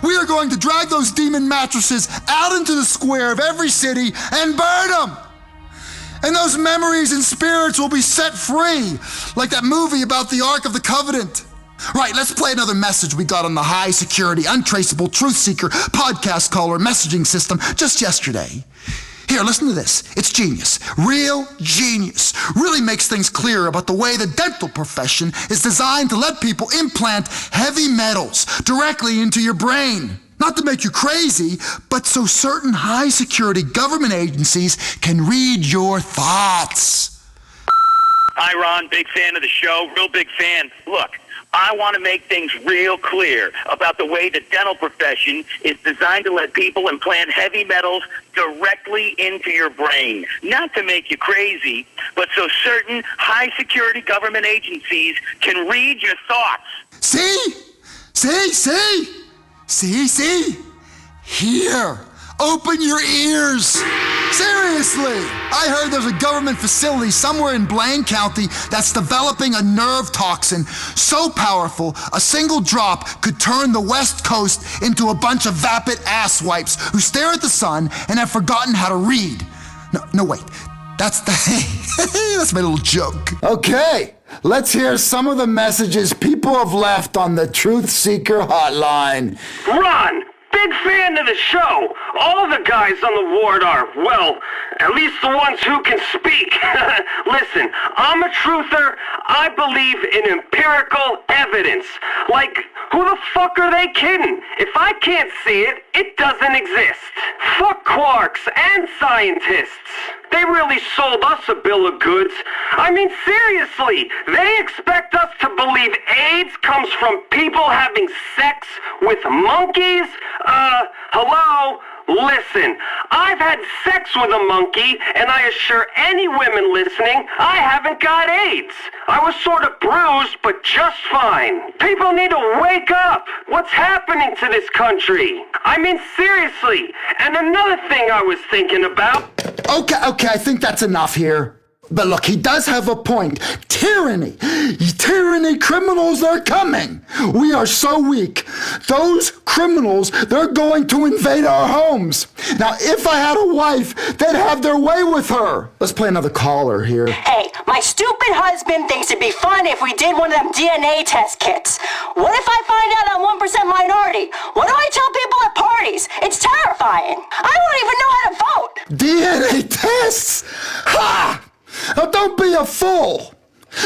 We are going to drag those demon mattresses out into the square of every city and burn them. And those memories and spirits will be set free, like that movie about the Ark of the Covenant. Right, let's play another message we got on the high security, untraceable truth seeker podcast caller messaging system just yesterday. Here, listen to this. It's genius. Real genius. Really makes things clear about the way the dental profession is designed to let people implant heavy metals directly into your brain. Not to make you crazy, but so certain high-security government agencies can read your thoughts. Hi, Ron. Big fan of the show. Real big fan. Look, I want to make things real clear about the way the dental profession is designed to let people implant heavy metals directly into your brain. Not to make you crazy, but so certain high-security government agencies can read your thoughts. See? Here. Open your ears. Seriously. I heard there's a government facility somewhere in Blaine County that's developing a nerve toxin so powerful a single drop could turn the West Coast into a bunch of vapid asswipes who stare at the sun and have forgotten how to read. No, wait. That's my little joke. Okay, let's hear some of the messages people have left on the Truth Seeker hotline. Ron, big fan of the show. All the guys on the ward are, well, at least the ones who can speak. Listen, I'm a truther. I believe in empirical evidence. Like, who the fuck are they kidding? If I can't see it, it doesn't exist. Fuck quarks and scientists. They really sold us a bill of goods. I mean, seriously, they expect us to believe AIDS comes from people having sex with monkeys? Hello? Listen, I've had sex with a monkey, and I assure any women listening, I haven't got AIDS. I was sort of bruised, but just fine. People need to wake up. What's happening to this country? I mean, seriously. And another thing I was thinking about... Okay, I think that's enough here. But look, he does have a point. Tyranny, criminals are coming. We are so weak. Those criminals, they're going to invade our homes. Now, if I had a wife, they'd have their way with her. Let's play another caller here. Hey, my stupid husband thinks it'd be fun if we did one of them DNA test kits. What if I find out I'm 1% minority? What do I tell people at parties? It's terrifying. I won't even know how to vote. DNA tests? Ha! Now, don't be a fool.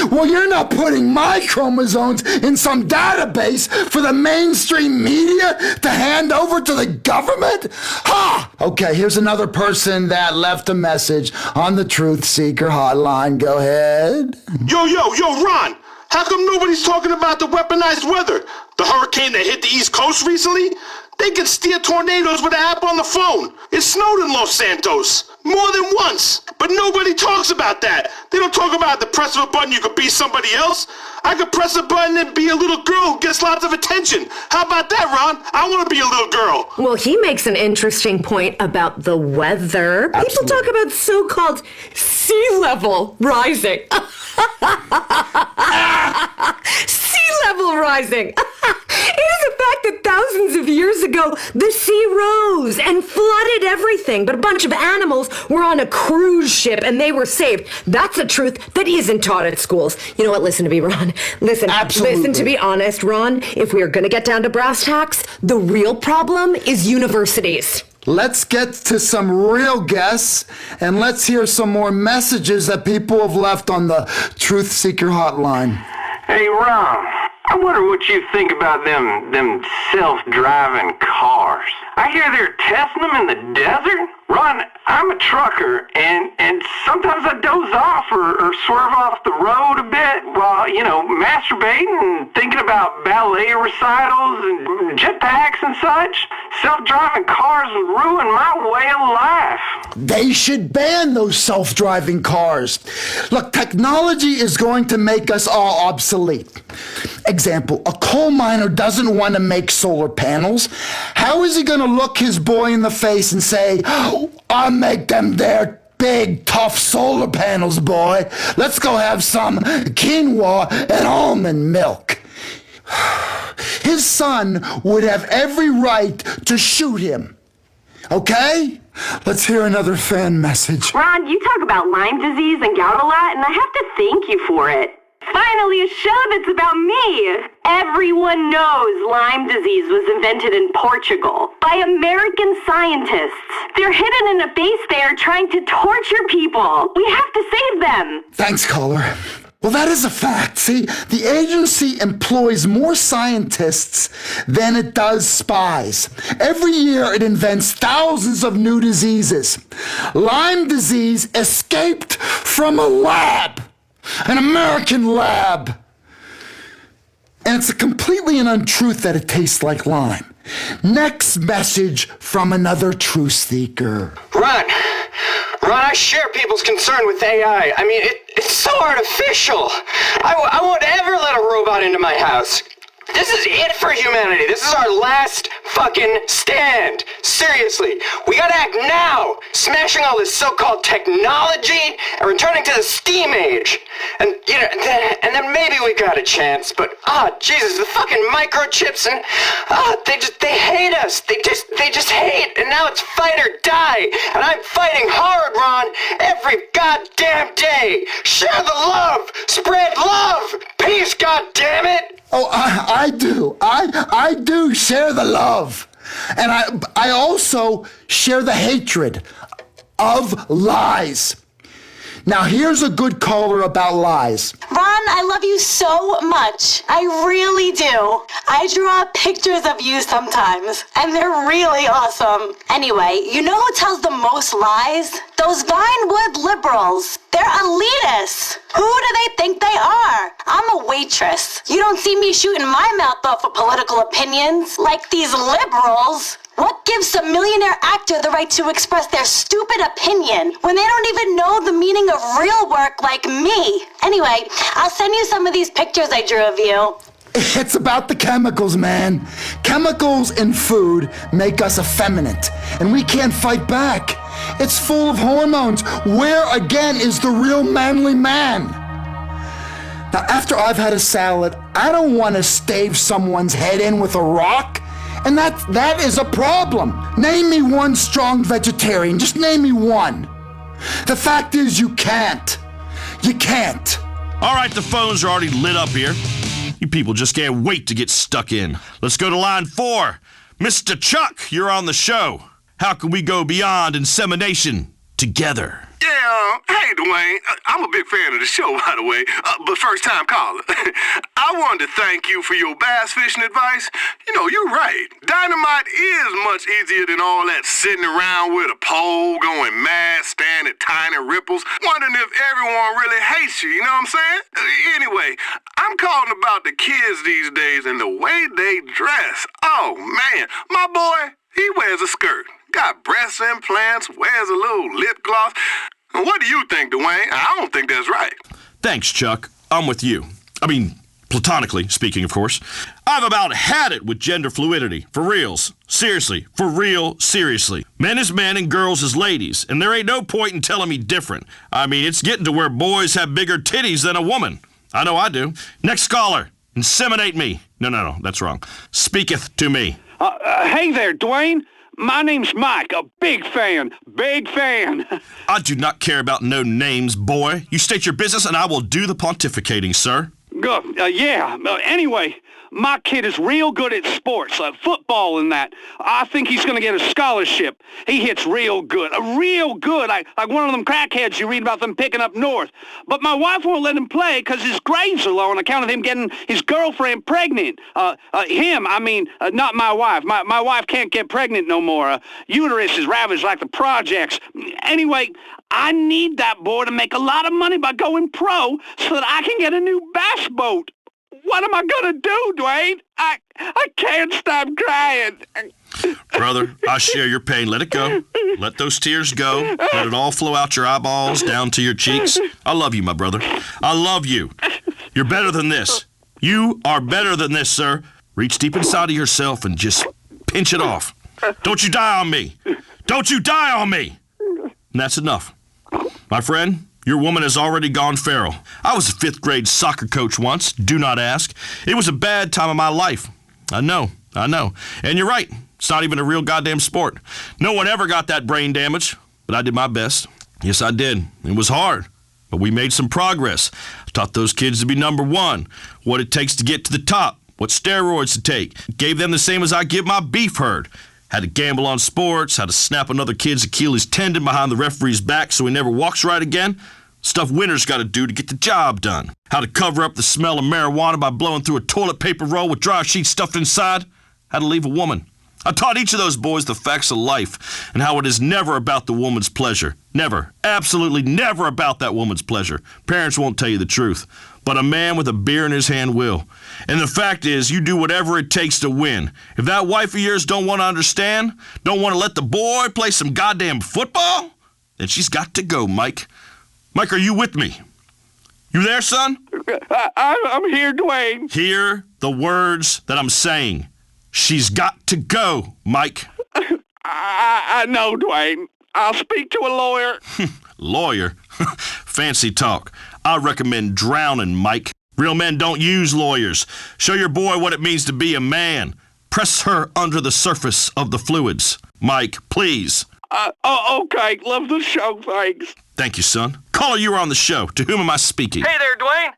Well, you're not putting my chromosomes in some database for the mainstream media to hand over to the government? Ha! Okay, here's another person that left a message on the Truth Seeker hotline. Go ahead. Yo, Ron. How come nobody's talking about the weaponized weather? The hurricane that hit the East Coast recently? They can steer tornadoes with an app on the phone. It snowed in Los Santos more than once, but nobody talks about that. They don't talk about the press of a button you could be somebody else. I could press a button and be a little girl who gets lots of attention. How about that, Ron? I want to be a little girl. Well, he makes an interesting point about the weather. Absolutely. People talk about so-called sea level rising. Sea level rising. It is a fact that thousands of years ago, the sea rose and flooded everything, but a bunch of animals were on a cruise ship and they were saved. That's a truth that isn't taught at schools. You know what? Listen to me, Ron. Listen, to be honest, Ron, if we are going to get down to brass tacks, the real problem is universities. Let's get to some real guests, and let's hear some more messages that people have left on the Truth Seeker hotline. Hey, Ron, I wonder what you think about them self-driving cars. I hear they're testing them in the desert. Ron, I'm a trucker, and sometimes I doze off or swerve off the road a bit while, masturbating and thinking about ballet recitals and jetpacks and such. Self-driving cars would ruin my way of life. They should ban those self-driving cars. Look, technology is going to make us all obsolete. Example, a coal miner doesn't want to make solar panels. How is he going to look his boy in the face and say, I'll make them there big, tough solar panels, boy. Let's go have some quinoa and almond milk. His son would have every right to shoot him. Okay? Let's hear another fan message. Ron, you talk about Lyme disease and gout a lot, and I have to thank you for it. Finally, a show that's about me. Everyone knows Lyme disease was invented in Portugal by American scientists. They're hidden in a base there trying to torture people. We have to save them. Thanks, caller. Well, that is a fact. See, the agency employs more scientists than it does spies. Every year it invents thousands of new diseases. Lyme disease escaped from a lab. An American lab. And it's a completely an untruth that it tastes like lime. Next message from another truth seeker. Ron, I share people's concern with AI. I mean, it's so artificial. I won't ever let a robot into my house. This is it for humanity. This is our last fucking stand. Seriously, we gotta act now. Smashing all this so-called technology and returning to the steam age. And, and then maybe we got a chance. But, Jesus, the fucking microchips and, they hate us. They just hate. And now it's fight or die. And I'm fighting hard, Ron, every goddamn day. Share the love. Spread love. Peace, goddammit. Oh, I do. I do share the love. And I also share the hatred of lies. Now, here's a good caller about lies. Ron, I love you so much. I really do. I draw pictures of you sometimes, and they're really awesome. Anyway, you know who tells the most lies? Those Vinewood liberals. They're elitists. Who do they think they are? I'm a waitress. You don't see me shooting my mouth off of political opinions like these liberals. What gives a millionaire actor the right to express their stupid opinion when they don't even know the meaning of real work like me? Anyway, I'll send you some of these pictures I drew of you. It's about the chemicals, man. Chemicals in food make us effeminate, and we can't fight back. It's full of hormones. Where, again, is the real manly man? Now, after I've had a salad, I don't want to stave someone's head in with a rock. And that is a problem. Name me one strong vegetarian. Just name me one. The fact is, you can't. You can't. All right, the phones are already lit up here. You people just can't wait to get stuck in. Let's go to line 4. Mr. Chuck, you're on the show. How can we go beyond insemination together? Yeah, hey, Dwayne. I'm a big fan of the show, by the way, but first-time caller. I wanted to thank you for your bass fishing advice. You know, you're right. Dynamite is much easier than all that sitting around with a pole, going mad, staring at tiny ripples, wondering if everyone really hates you, you know what I'm saying? Anyway, I'm calling about the kids these days and the way they dress. Oh, man, my boy, he wears a skirt. Got breast implants, wears a little lip gloss. What do you think, Dwayne? I don't think that's right. Thanks, Chuck. I'm with you. I mean, platonically speaking, of course. I've about had it with gender fluidity. For reals. Seriously. For real, seriously. Men is men and girls is ladies. And there ain't no point in telling me different. I mean, it's getting to where boys have bigger titties than a woman. I know I do. Next caller. Inseminate me. No, that's wrong. Speaketh to me. Hey there, Dwayne. My name's Mike, a big fan. Big fan. I do not care about no names, boy. You state your business and I will do the pontificating, sir. Yeah. Anyway, my kid is real good at sports, football and that. I think he's going to get a scholarship. He hits real good, like one of them crackheads you read about them picking up north. But my wife won't let him play because his grades are low on account of him getting his girlfriend pregnant. Not my wife. My wife can't get pregnant no more. Uterus is ravaged like the projects. Anyway, I need that boy to make a lot of money by going pro so that I can get a new bass boat. What am I gonna do, Dwayne? I can't stop crying. Brother, I share your pain. Let it go. Let those tears go. Let it all flow out your eyeballs, down to your cheeks. I love you, my brother. I love you. You're better than this. You are better than this, sir. Reach deep inside of yourself and just pinch it off. Don't you die on me. Don't you die on me. And that's enough. My friend, your woman has already gone feral. I was a 5th grade soccer coach once. Do not ask. It was a bad time of my life. I know. And you're right. It's not even a real goddamn sport. No one ever got that brain damage, but I did my best. Yes, I did. It was hard, but we made some progress. I taught those kids to be number one, what it takes to get to the top, what steroids to take. Gave them the same as I give my beef herd. How to gamble on sports, how to snap another kid's Achilles tendon behind the referee's back so he never walks right again. Stuff winners got to do to get the job done. How to cover up the smell of marijuana by blowing through a toilet paper roll with dry sheets stuffed inside. How to leave a woman. I taught each of those boys the facts of life and how it is never about the woman's pleasure. Never. Absolutely never about that woman's pleasure. Parents won't tell you the truth, but a man with a beer in his hand will. And the fact is, you do whatever it takes to win. If that wife of yours don't want to understand, don't want to let the boy play some goddamn football, then she's got to go, Mike. Mike, are you with me? You there, son? I'm here, Dwayne. Hear the words that I'm saying. She's got to go, Mike. I know, Dwayne. I'll speak to a lawyer. Lawyer? Fancy talk. I recommend drowning, Mike. Real men don't use lawyers. Show your boy what it means to be a man. Press her under the surface of the fluids. Mike, please. Okay. Love the show, thanks. Thank you, son. Caller, you are on the show. To whom am I speaking? Hey there, Dwayne.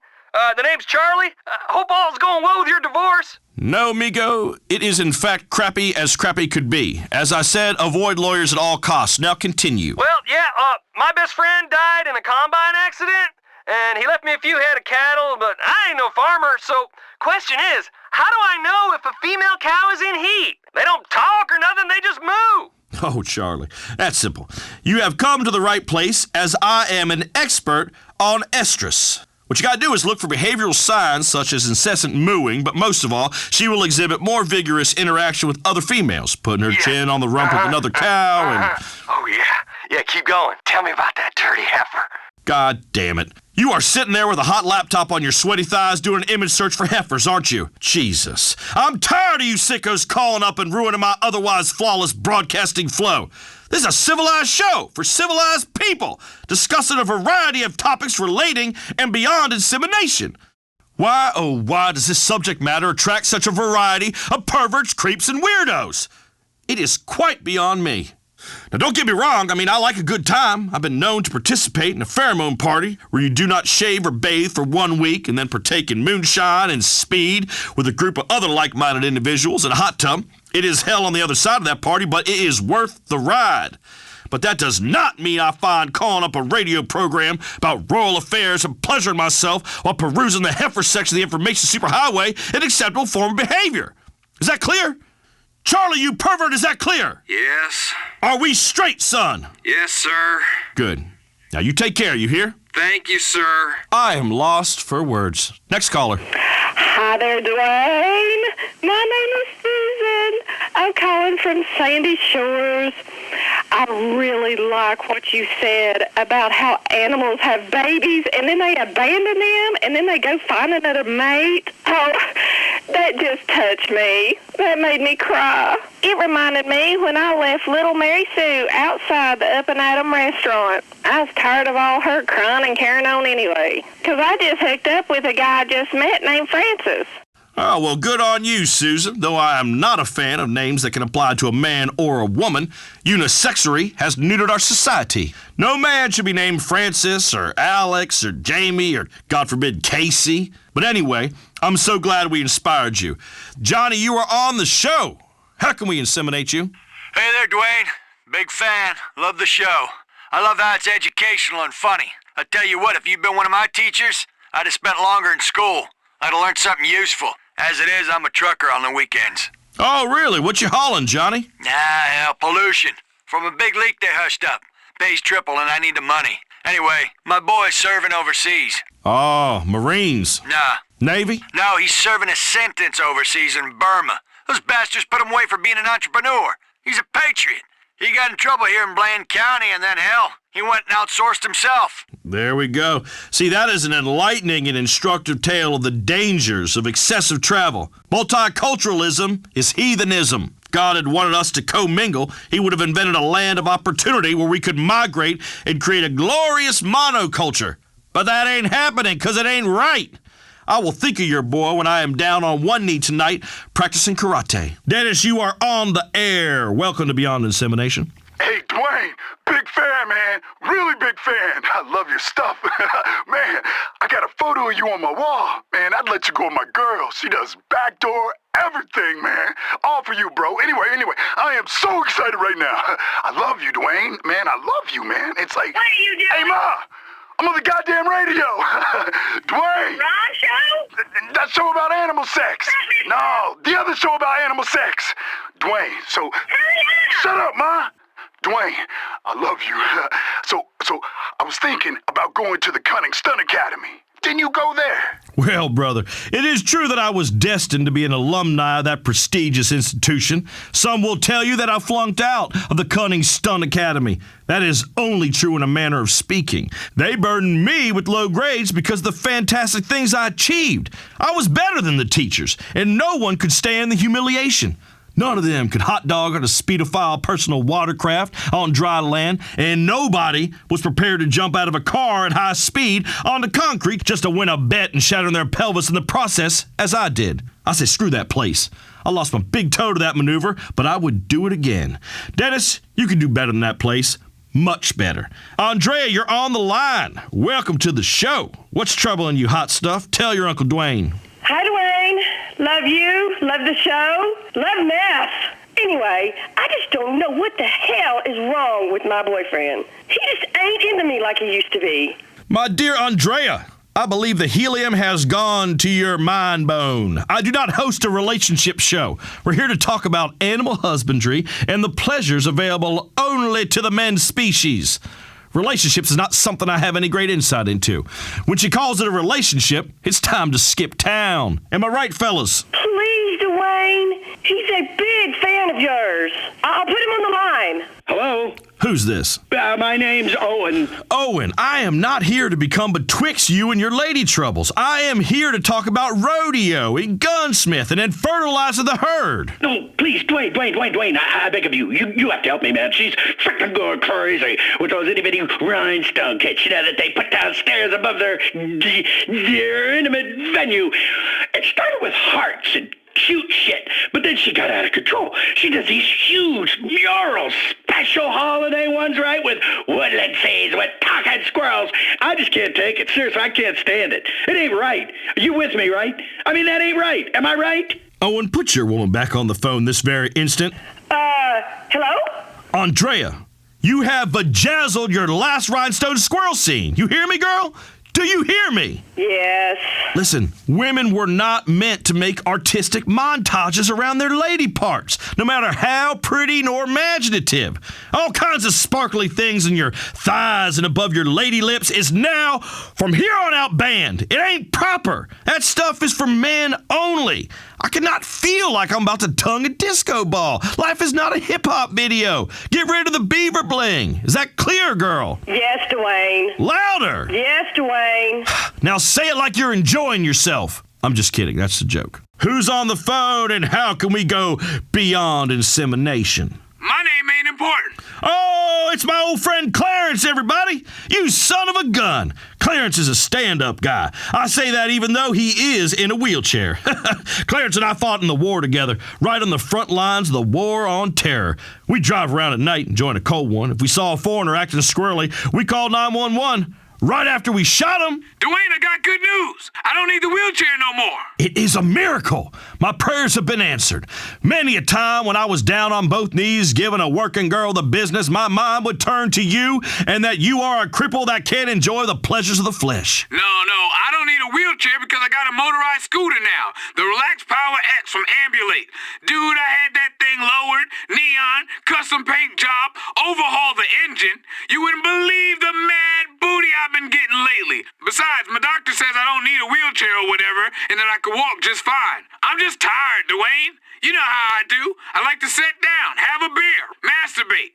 The name's Charlie. Hope all's going well with your divorce. No, Migo. It is in fact crappy as crappy could be. As I said, avoid lawyers at all costs. Now continue. Well, yeah, my best friend died in a combine accident, and he left me a few head of cattle, but I ain't no farmer, so question is, how do I know if a female cow is in heat? They don't talk or nothing, they just moo. Oh, Charlie, that's simple. You have come to the right place, as I am an expert on estrus. What you gotta do is look for behavioral signs such as incessant mooing, but most of all, she will exhibit more vigorous interaction with other females, putting her chin on the rump of another cow and... Oh, yeah. Yeah, keep going. Tell me about that dirty heifer. God damn it. You are sitting there with a hot laptop on your sweaty thighs doing an image search for heifers, aren't you? Jesus. I'm tired of you sickos calling up and ruining my otherwise flawless broadcasting flow. This is a civilized show for civilized people, discussing a variety of topics relating and beyond insemination. Why, oh why does this subject matter attract such a variety of perverts, creeps, and weirdos? It is quite beyond me. Now, don't get me wrong, I like a good time. I've been known to participate in a pheromone party where you do not shave or bathe for 1 week and then partake in moonshine and speed with a group of other like-minded individuals in a hot tub. It is hell on the other side of that party, but it is worth the ride. But that does not mean I find calling up a radio program about royal affairs and pleasuring myself while perusing the heifer section of the information superhighway an acceptable form of behavior. Is that clear? Charlie, you pervert, is that clear? Yes. Are we straight, son? Yes, sir. Good. Now you take care, you hear? Thank you, sir. I am lost for words. Next caller. Hi there, Dwayne. My name is Susan. I'm calling from Sandy Shores. I really like what you said about how animals have babies and then they abandon them and then they go find another mate. Oh, that just touched me. That made me cry. It reminded me when I left little Mary Sue outside the Up and Atom restaurant. I was tired of all her crying and carrying on anyway, because I just hooked up with a guy I just met named Francis. Oh, well, good on you, Susan. Though I am not a fan of names that can apply to a man or a woman, unisexury has neutered our society. No man should be named Francis or Alex or Jamie or, God forbid, Casey. But anyway, I'm so glad we inspired you. Johnny, you are on the show. How can we inseminate you? Hey there, Dwayne. Big fan. Love the show. I love how it's educational and funny. I tell you what, if you'd been one of my teachers, I'd have spent longer in school. I'd have learned something useful. As it is, I'm a trucker on the weekends. Oh, really? What you hauling, Johnny? Pollution. From a big leak they hushed up. Pays triple and I need the money. Anyway, my boy's serving overseas. Oh, Marines. Nah. Navy? No, he's serving a sentence overseas in Burma. Those bastards put him away for being an entrepreneur. He's a patriot. He got in trouble here in Blaine County and then, hell, he went and outsourced himself. There we go. See, that is an enlightening and instructive tale of the dangers of excessive travel. Multiculturalism is heathenism. If God had wanted us to commingle, he would have invented a land of opportunity where we could migrate and create a glorious monoculture. But that ain't happening, 'cause it ain't right. I will think of your boy when I am down on one knee tonight practicing karate. Dennis, you are on the air. Welcome to Beyond Insemination. Hey, Dwayne, big fan, man. Really big fan. I love your stuff. Man, I got a photo of you on my wall. Man, I'd let you go with my girl. She does backdoor everything, man. All for you, bro. Anyway, I am so excited right now. I love you, Dwayne. Man, I love you, man. It's like... What are you doing? Hey, Ma! I'm on the goddamn radio. Dwayne. Ron Show? That show about animal sex. No, the other show about animal sex. Dwayne, so... Shut up, Ma. Dwayne, I love you. So I was thinking about going to the Cunning Stunt Academy. Didn't you go there? Well, brother, it is true that I was destined to be an alumni of that prestigious institution. Some will tell you that I flunked out of the Cunning Stunt Academy. That is only true in a manner of speaking. They burdened me with low grades because of the fantastic things I achieved. I was better than the teachers, and no one could stand the humiliation. None of them could hot dog on a speedophile personal watercraft on dry land, and nobody was prepared to jump out of a car at high speed onto concrete just to win a bet and shatter their pelvis in the process, as I did. I say, screw that place. I lost my big toe to that maneuver, but I would do it again. Dennis, you can do better than that place. Much better. Andrea, you're on the line. Welcome to the show. What's troubling you, hot stuff? Tell your Uncle Dwayne. Hi, Dwayne. Love you. Love the show. Love meth. Anyway, I just don't know what the hell is wrong with my boyfriend. He just ain't into me like he used to be. My dear Andrea, I believe the helium has gone to your mind bone. I do not host a relationship show. We're here to talk about animal husbandry and the pleasures available only to the man species. Relationships is not something I have any great insight into. When she calls it a relationship, it's time to skip town. Am I right, fellas? Please, Dwayne. He's a big fan of yours. I'll put him on the line. Hello? Who's this? My name's Owen. Owen, I am not here to become betwixt you and your lady troubles. I am here to talk about rodeo and gunsmithing and fertilizing the herd. No, please, Dwayne, I beg of you. You have to help me, man. She's freaking going crazy with those itty-bitty rhinestone kits, that they put downstairs above their intimate venue. It started with hearts and cute shit, but then she got out of control. She does these huge, mural, special holiday ones, right, with woodland scenes, with talking squirrels. I just can't take it. Seriously, I can't stand it. It ain't right. Are you with me, right? I mean, that ain't right. Am I right? Owen, put your woman back on the phone this very instant. Hello? Andrea, you have bejazzled your last rhinestone squirrel scene. You hear me, girl? Do you hear me? Yes. Listen, women were not meant to make artistic montages around their lady parts, no matter how pretty nor imaginative. All kinds of sparkly things in your thighs and above your lady lips is now, from here on out, banned. It ain't proper. That stuff is for men only. I cannot feel like I'm about to tongue a disco ball. Life is not a hip-hop video. Get rid of the beaver bling. Is that clear, girl? Yes, Dwayne. Louder. Yes, Dwayne. Now say it like you're enjoying yourself. I'm just kidding. That's a joke. Who's on the phone and how can we go beyond insemination? My name ain't important. Oh, it's my old friend Clarence, everybody. You son of a gun. Clarence is a stand-up guy. I say that even though he is in a wheelchair. Clarence and I fought in the war together, right on the front lines of the war on terror. We drive around at night and join a cold one. If we saw a foreigner acting squirrely, we called 911. Right after we shot him. Dwayne, I got good news. I don't need the wheelchair no more. It is a miracle. My prayers have been answered. Many a time when I was down on both knees giving a working girl the business, my mind would turn to you and that you are a cripple that can't enjoy the pleasures of the flesh. No, I don't need a wheelchair because I got a motorized scooter now. The Relax Power X from Ambulate. Dude, I had that thing lowered, neon, custom paint job, overhauled the engine. You wouldn't believe the mad booty I've been getting lately. Besides, my doctor says I don't need a wheelchair or whatever and that I can walk just fine. I'm just tired, Dwayne. You know how I do. I like to sit down, have a beer, masturbate,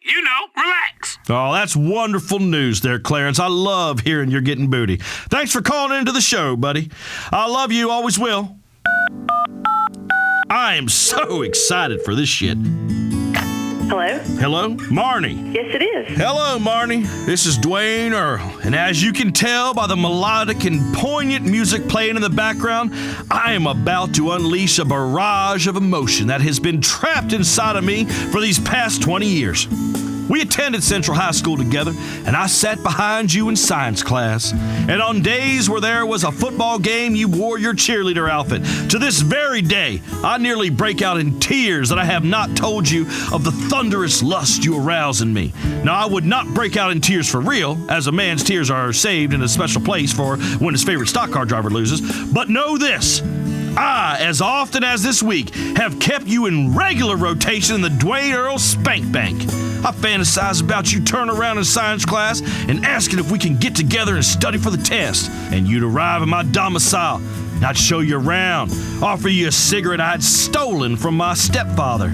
relax. Oh, that's wonderful news there, Clarence. I love hearing you're getting booty. Thanks for calling into the show, buddy. I love you, always will. I am so excited for this shit. Hello? Hello? Marnie. Yes, it is. Hello, Marnie. This is Dwayne Earl. And as you can tell by the melodic and poignant music playing in the background, I am about to unleash a barrage of emotion that has been trapped inside of me for these past 20 years. We attended Central High School together, and I sat behind you in science class. And on days where there was a football game, you wore your cheerleader outfit. To this very day, I nearly break out in tears that I have not told you of the thunderous lust you arouse in me. Now, I would not break out in tears for real, as a man's tears are saved in a special place for when his favorite stock car driver loses. But know this. I, as often as this week, have kept you in regular rotation in the Dwayne Earl Spank Bank. I fantasize about you turning around in science class and asking if we can get together and study for the test, and you'd arrive at my domicile, and I'd show you around, offer you a cigarette I had stolen from my stepfather.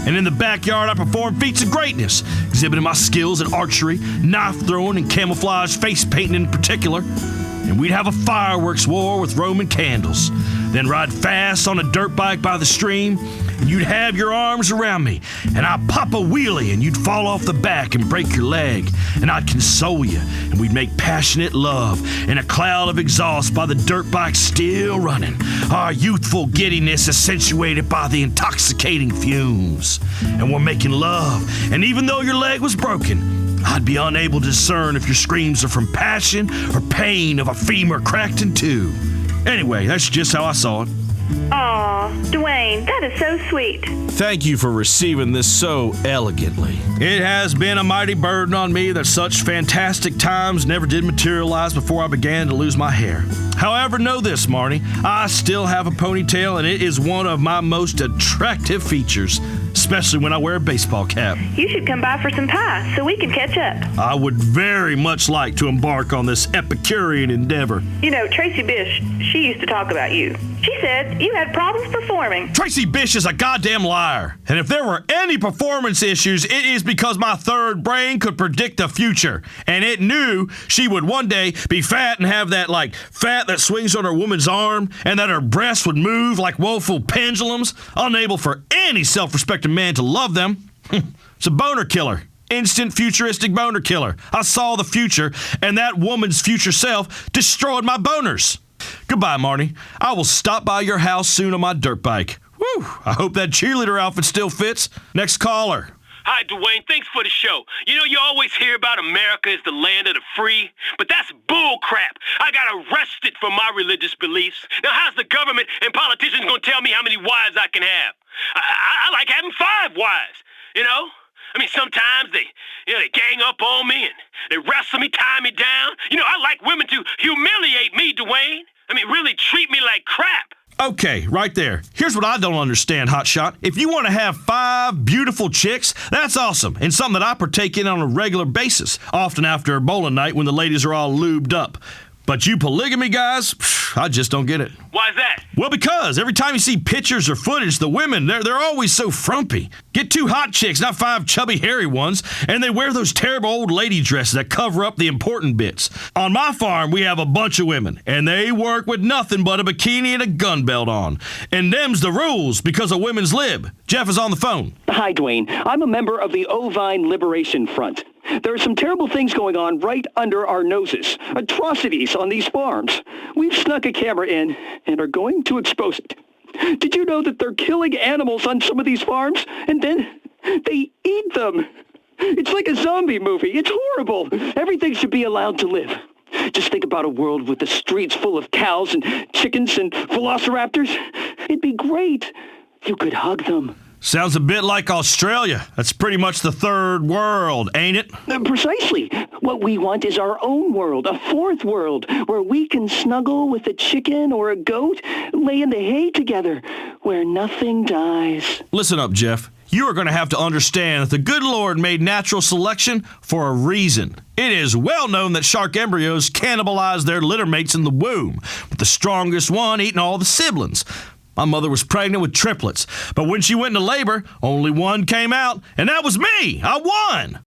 And in the backyard, I performed feats of greatness, exhibiting my skills in archery, knife throwing, and camouflage face painting in particular. And we'd have a fireworks war with Roman candles, then ride fast on a dirt bike by the stream, and you'd have your arms around me, and I'd pop a wheelie, and you'd fall off the back and break your leg, and I'd console you, and we'd make passionate love in a cloud of exhaust by the dirt bike still running, our youthful giddiness accentuated by the intoxicating fumes. And we're making love, and even though your leg was broken, I'd be unable to discern if your screams are from passion or pain of a femur cracked in two. Anyway, that's just how I saw it. Aw, Dwayne, that is so sweet. Thank you for receiving this so elegantly. It has been a mighty burden on me that such fantastic times never did materialize before I began to lose my hair. However, know this, Marnie, I still have a ponytail, and it is one of my most attractive features, especially when I wear a baseball cap. You should come by for some pie so we can catch up. I would very much like to embark on this Epicurean endeavor. You know, Tracy Bish, she used to talk about you. She said you had problems performing. Tracy Bish is a goddamn liar. And if there were any performance issues, it is because my third brain could predict the future. And it knew she would one day be fat and have that, fat that swings on her woman's arm, and that her breasts would move like woeful pendulums, unable for any self-respecting man to love them. It's a boner killer. Instant futuristic boner killer. I saw the future, and that woman's future self destroyed my boners. Goodbye, Marnie. I will stop by your house soon on my dirt bike. Whew, I hope that cheerleader outfit still fits. Next caller. Hi, Dwayne. Thanks for the show. You know, you always hear about America as the land of the free, but that's bull crap. I got arrested for my religious beliefs. Now, how's the government and politicians going to tell me how many wives I can have? I like having 5 wives, you know? I mean, sometimes they gang up on me and they wrestle me, tie me down. You know, I like women to humiliate me, Dwayne. I mean, really treat me like crap. Okay, right there. Here's what I don't understand, Hotshot. If you want to have 5 beautiful chicks, that's awesome, and something that I partake in on a regular basis, often after a bowling night when the ladies are all lubed up. But you polygamy guys, I just don't get it. Why's that? Well, because every time you see pictures or footage, the women, they're always so frumpy. Get 2 hot chicks, not 5 chubby, hairy ones, and they wear those terrible old lady dresses that cover up the important bits. On my farm, we have a bunch of women, and they work with nothing but a bikini and a gun belt on. And them's the rules because of women's lib. Jeff is on the phone. Hi, Dwayne. I'm a member of the Ovine Liberation Front. There are some terrible things going on right under our noses. Atrocities on these farms. We've snuck a camera in and are going to expose it. Did you know that they're killing animals on some of these farms and then they eat them? It's like a zombie movie. It's horrible. Everything should be allowed to live. Just think about a world with the streets full of cows and chickens and velociraptors. It'd be great. You could hug them. Sounds a bit like Australia. That's pretty much the third world, ain't it? Precisely. What we want is our own world, a fourth world, where we can snuggle with a chicken or a goat, lay in the hay together, where nothing dies. Listen up, Jeff. You are going to have to understand that the good Lord made natural selection for a reason. It is well known that shark embryos cannibalize their litter mates in the womb, with the strongest one eating all the siblings. My mother was pregnant with triplets, but when she went into labor, only one came out, and that was me. I won.